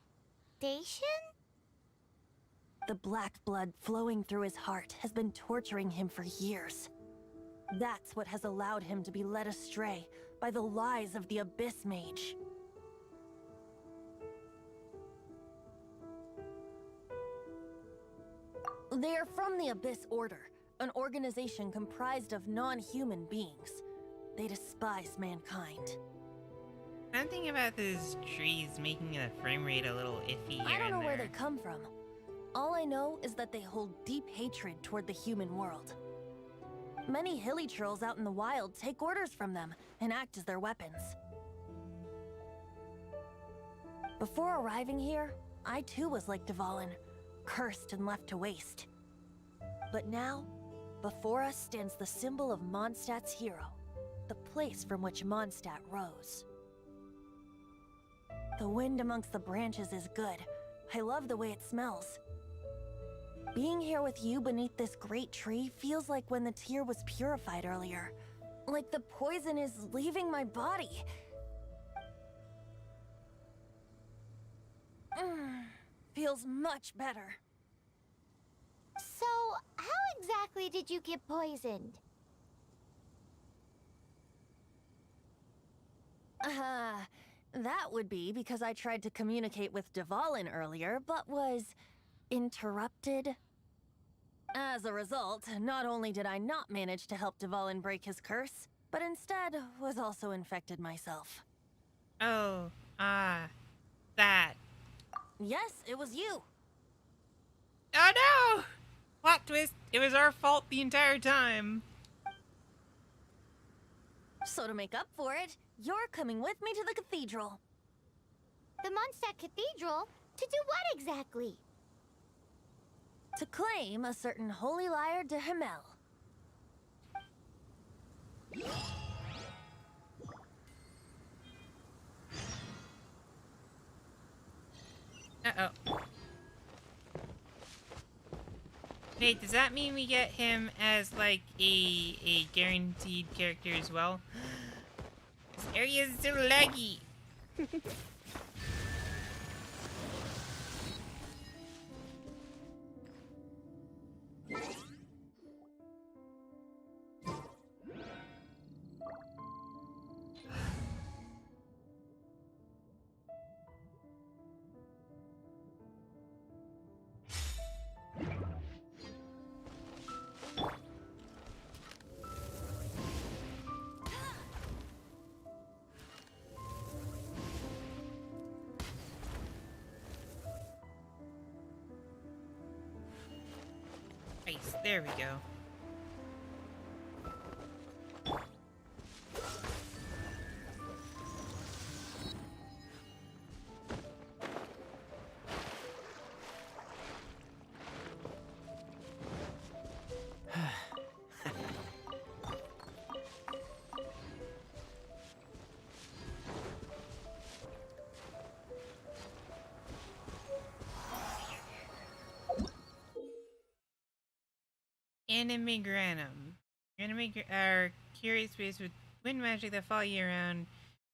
S11: The black blood flowing through his heart has been torturing him for years. That's what has allowed him to be led astray by the lies of the Abyss Mage. They are from the Abyss Order, an organization comprised of non-human beings. They despise mankind.
S1: Something about those trees making the frame rate a little iffy
S11: I
S1: here
S11: don't know
S1: and
S11: where
S1: there.
S11: they come from. All I know is that they hold deep hatred toward the human world. Many hilly trolls out in the wild take orders from them and act as their weapons. Before arriving here, I too was like Dvalin, cursed and left to waste. But now, before us stands the symbol of Mondstadt's hero, the place from which Mondstadt rose. The wind amongst the branches is good. I love the way it smells. Being here with you beneath this great tree feels like when the tear was purified earlier. Like the poison is leaving my body. Feels much better.
S2: So, how exactly did you get poisoned?
S11: That would be because I tried to communicate with Dvalin earlier, but was interrupted. As a result, not only did I not manage to help Dvalin break his curse, but instead was also infected myself.
S1: Oh, that.
S11: Yes, it was you.
S1: Oh no! Plot twist, it was our fault the entire time.
S11: So to make up for it, you're coming with me to the cathedral.
S2: The Mondstadt Cathedral? To do what exactly?
S11: To claim a certain holy lyre de Himmel.
S1: Uh-oh. Wait, does that mean we get him as, like, a guaranteed character as well? This area is so laggy. Nice, there we go. Anime Granum. Anime are curious ways with wind magic that follow you around.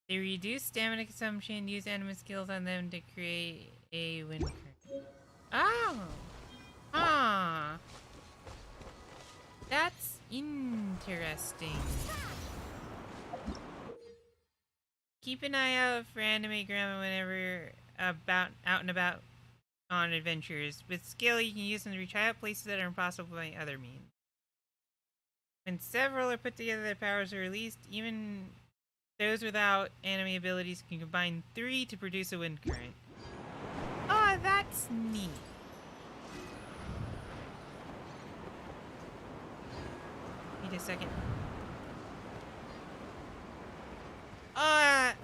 S1: They reduce stamina consumption, use anime skills on them to create a wind current. Oh! Ah! That's interesting. Keep an eye out for anime grammar whenever out and about on adventures. With skill, you can use them to reach high up places that are impossible by other means. When several are put together, their powers are released. Even those without anime abilities can combine 3 to produce a wind current. Oh, that's neat. Wait a second.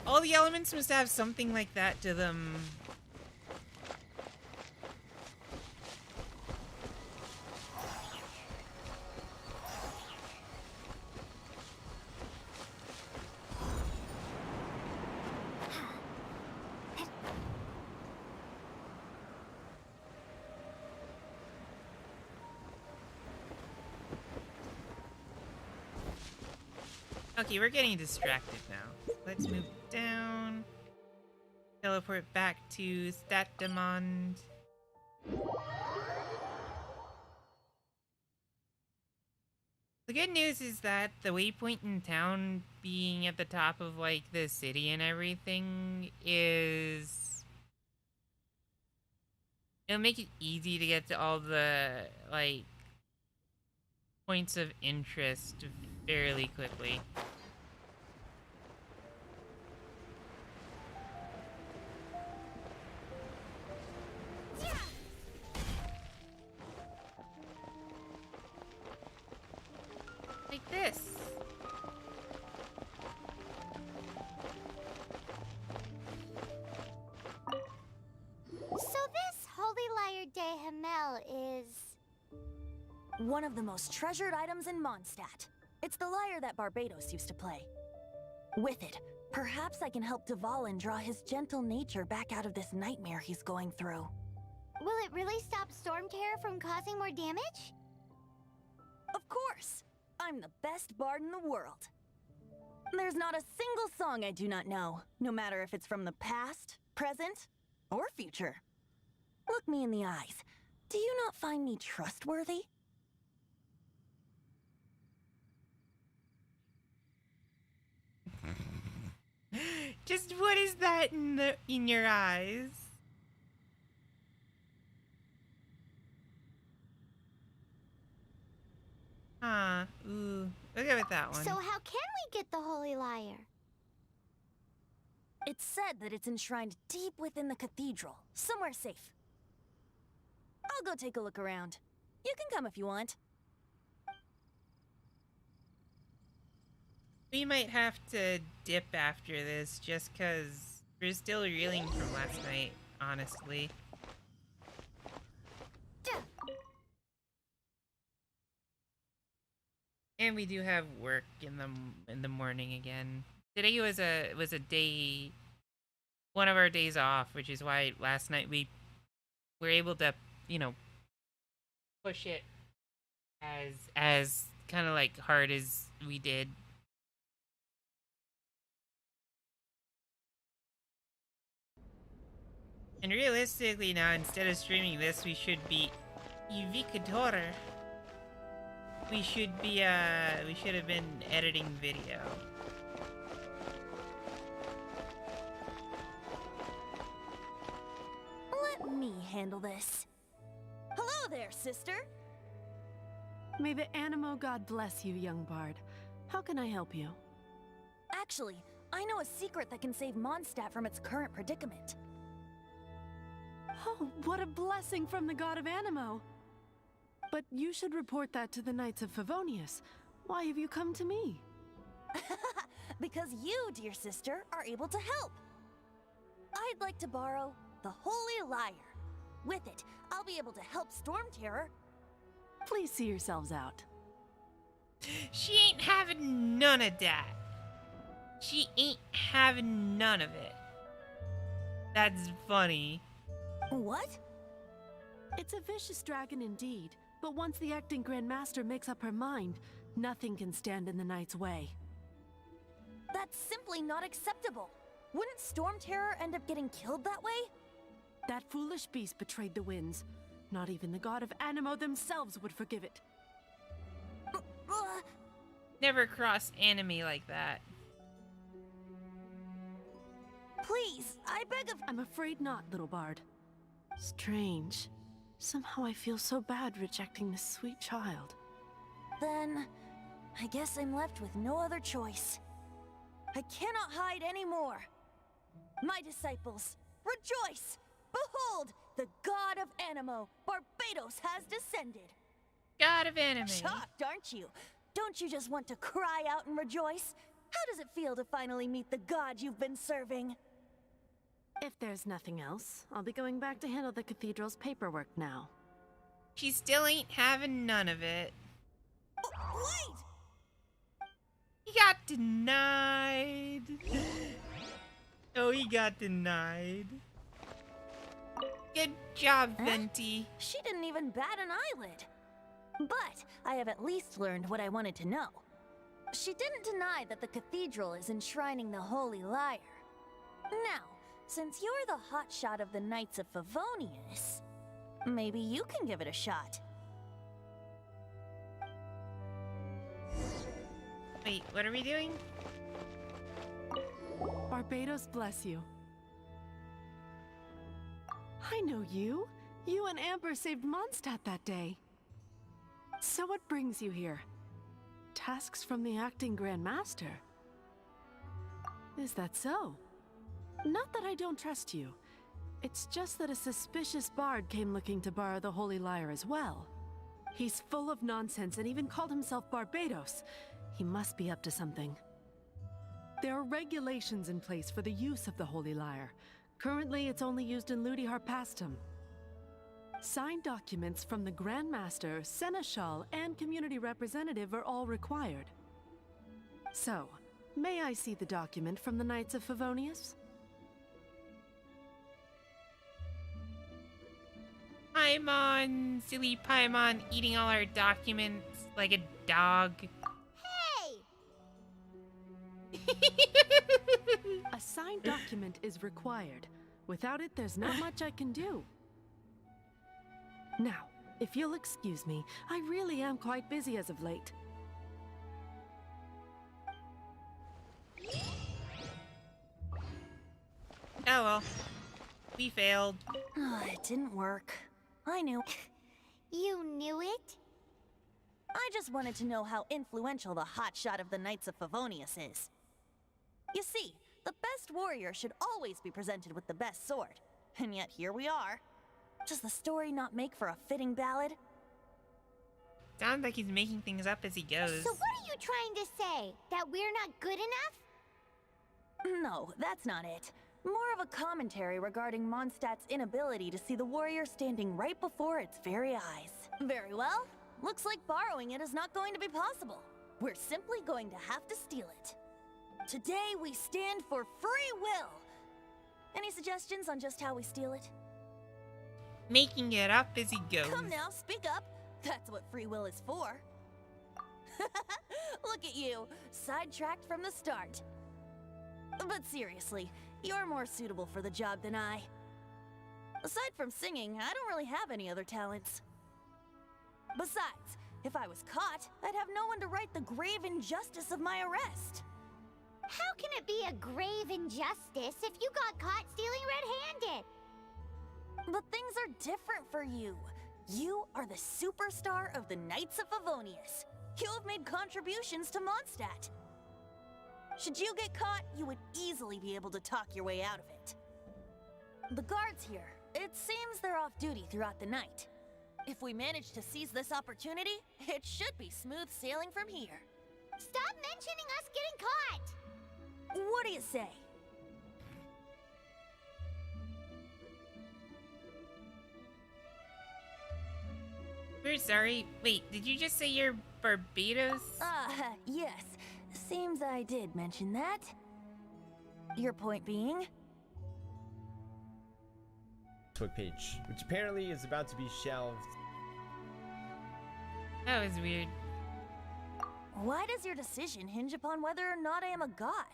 S1: All the elements must have something like that to them. Okay, we're getting distracted now. Let's move down. Teleport back to Statdemond. The good news is that the waypoint in town being at the top of, like, the city and everything is It'll make it easy to get to all the, like, points of interest fairly quickly. Like this.
S2: So this Holy Lyre de Himmel is...
S11: One of the most treasured items in Mondstadt. It's the lyre that Barbados used to play. With it, perhaps I can help Dvalin draw his gentle nature back out of this nightmare he's going through.
S2: Will it really stop Storm Terror from causing more damage?
S11: Of course! I'm the best bard in the world. There's not a single song I do not know, no matter if it's from the past, present, or future. Look me in the eyes. Do you not find me trustworthy?
S1: Just what is that in your eyes? Huh. Ooh. We'll go with that one.
S2: So how can we get the Holy Lyre?
S11: It's said that it's enshrined deep within the cathedral, somewhere safe. I'll go take a look around. You can come if you want.
S1: We might have to dip after this just because we're still reeling from last night, honestly. And we do have work in the morning again. Today was a day, one of our days off, which is why last night we were able to, you know, push it as kind of like hard as we did. And realistically now, instead of streaming this, we should be Evicador. We should have been editing video.
S11: Let me handle this. Hello there, sister.
S12: May the Animo God bless you, young bard. How can I help you?
S11: Actually, I know a secret that can save Mondstadt from its current predicament.
S12: Oh, what a blessing from the god of Animo! But you should report that to the Knights of Favonius. Why have you come to me?
S11: Because you, dear sister, are able to help. I'd like to borrow the Holy Lyre. With it, I'll be able to help Storm Terror.
S12: Please see yourselves out.
S1: She ain't having none of that. She ain't having none of it. That's funny.
S11: What?
S12: It's a vicious dragon indeed, but once the acting Grand Master makes up her mind, nothing can stand in the Knight's way.
S11: That's simply not acceptable. Wouldn't Storm Terror end up getting killed that way?
S12: That foolish beast betrayed the winds. Not even the god of Animo themselves would forgive it.
S1: Never cross enemy like that.
S11: Please, I beg of—
S12: I'm afraid not, little bard. Strange. Somehow I feel so bad rejecting this sweet child.
S11: Then, I guess I'm left with no other choice. I cannot hide anymore. My disciples, rejoice! Behold, the god of Animo, Barbados, has descended.
S1: God of Anime.
S11: Shocked, aren't you? Don't you just want to cry out and rejoice? How does it feel to finally meet the god you've been serving?
S12: If there's nothing else, I'll be going back to handle the cathedral's paperwork now.
S1: She still ain't having none of it.
S11: Wait!
S1: He got denied. Oh, he got denied. Good job, Venti.
S11: She didn't even bat an eyelid. But I have at least learned what I wanted to know. She didn't deny that the cathedral is enshrining the Holy Lyre. Now, since you're the hotshot of the Knights of Favonius, maybe you can give it a shot.
S1: Wait, what are we doing?
S12: Barbados bless you. I know you. You and Amber saved Mondstadt that day. So what brings you here? Tasks from the acting Grand Master? Is that so? Not that I don't trust you. It's just that a suspicious bard came looking to borrow the Holy Lyre as well. He's full of nonsense and even called himself Barbados. He must be up to something. There are regulations in place for the use of the Holy Lyre. Currently, it's only used in Ludi Harpastum. Signed documents from the Grand Master, Seneschal, and community representative are all required. So, may I see the document from the Knights of Favonius?
S1: Paimon, silly Paimon, eating all our documents like a dog.
S12: A signed document is required. Without it, there's not much I can do. Now, if you'll excuse me, I really am quite busy as of late.
S1: Oh well. We failed.
S11: It didn't work. I knew.
S2: You knew it?
S11: I just wanted to know how influential the hotshot of the Knights of Favonius is. You see, the best warrior should always be presented with the best sword. And yet here we are. Does the story not make for a fitting ballad?
S1: Sounds like he's making things up as he goes.
S2: So what are you trying to say? That we're not good enough?
S11: No, that's not it. More of a commentary regarding Mondstadt's inability to see the warrior standing right before its very eyes. Very well. Looks like borrowing it is not going to be possible. We're simply going to have to steal it. Today we stand for free will. Any suggestions on just how we steal it?
S1: Making it up as he goes.
S11: Come now, speak up. That's what free will is for. Look at you, sidetracked from the start. But seriously, you're more suitable for the job than I. Aside from singing, I don't really have any other talents. Besides, if I was caught, I'd have no one to right the grave injustice of my arrest.
S2: How can it be a grave injustice if you got caught stealing red-handed?
S11: But things are different for you. You are the superstar of the Knights of Favonius. You have made contributions to Mondstadt. Should you get caught, you would easily be able to talk your way out of it. The guards here, it seems they're off duty throughout the night. If we manage to seize this opportunity, it should be smooth sailing from here.
S2: Stop mentioning us getting caught!
S11: What do you say?
S1: We're sorry. Wait, did you just say you're Barbados?
S11: Yes. Seems I did mention that. Your point being?
S13: Facebook page, which apparently is about to be shelved.
S1: That was weird.
S11: Why does your decision hinge upon whether or not I am a god?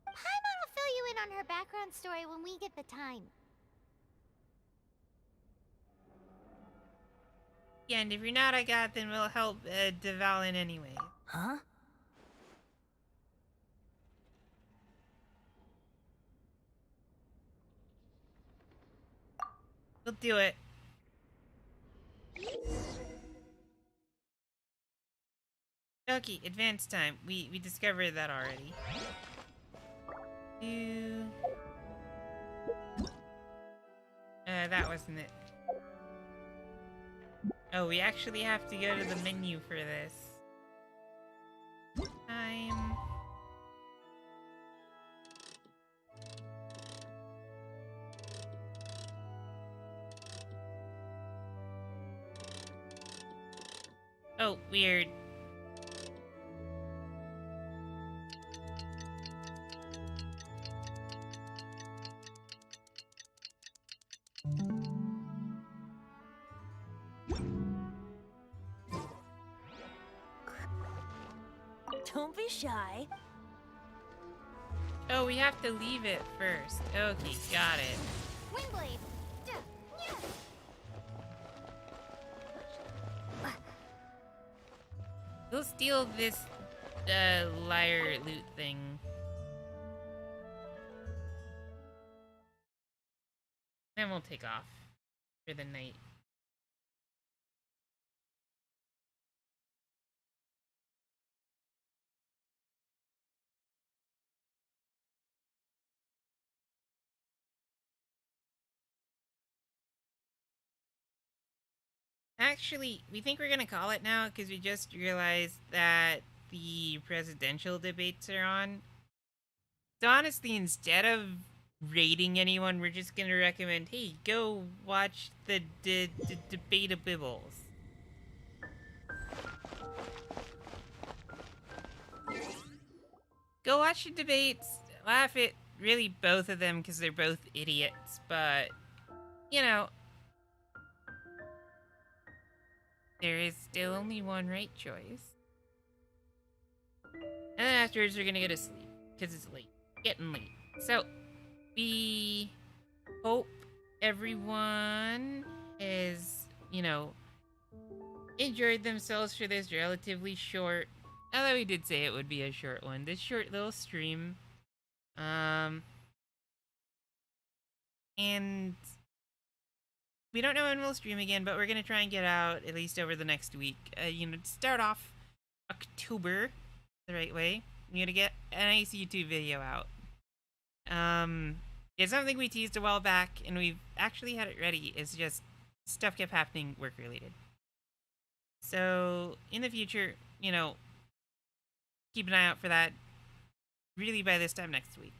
S2: Paimon will fill you in on her background story when we get the time.
S1: Yeah, and if you're not a god, then we'll help Devalin anyway.
S11: Huh?
S1: We'll do it. Okay, advanced time. We discovered that already. That wasn't it. Oh, we actually have to go to the menu for this. Time. Oh, weird.
S11: Don't be shy.
S1: Oh, we have to leave it first. Okay, got it.
S2: Wingblade!
S1: We'll steal this lyre loot thing. Then we'll take off. for the night. Actually, we think we're gonna call it now because we just realized that the presidential debates are on. So honestly, instead of rating anyone, we're just gonna recommend, hey, go watch the debate of Bibbles. Go watch the debates. Laugh at really both of them because they're both idiots, but you know, there is still only one right choice. And then afterwards, we're gonna go to sleep because it's late, getting late. So we hope everyone has, enjoyed themselves for this relatively short, although we did say it would be a short one, this short little stream. And we don't know when we'll stream again, but we're gonna try and get out at least over the next week. To start off October the right way, we're gonna get a nice YouTube video out. It's something we teased a while back, and we've actually had it ready. It's just stuff kept happening work related. So in the future, keep an eye out for that. Really by this time next week.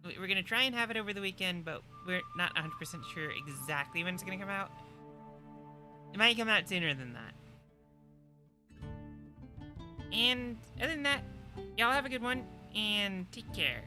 S1: We're gonna try and have it over the weekend, but we're not 100% sure exactly when it's gonna come out. It might come out sooner than that. And other than that, y'all have a good one and take care.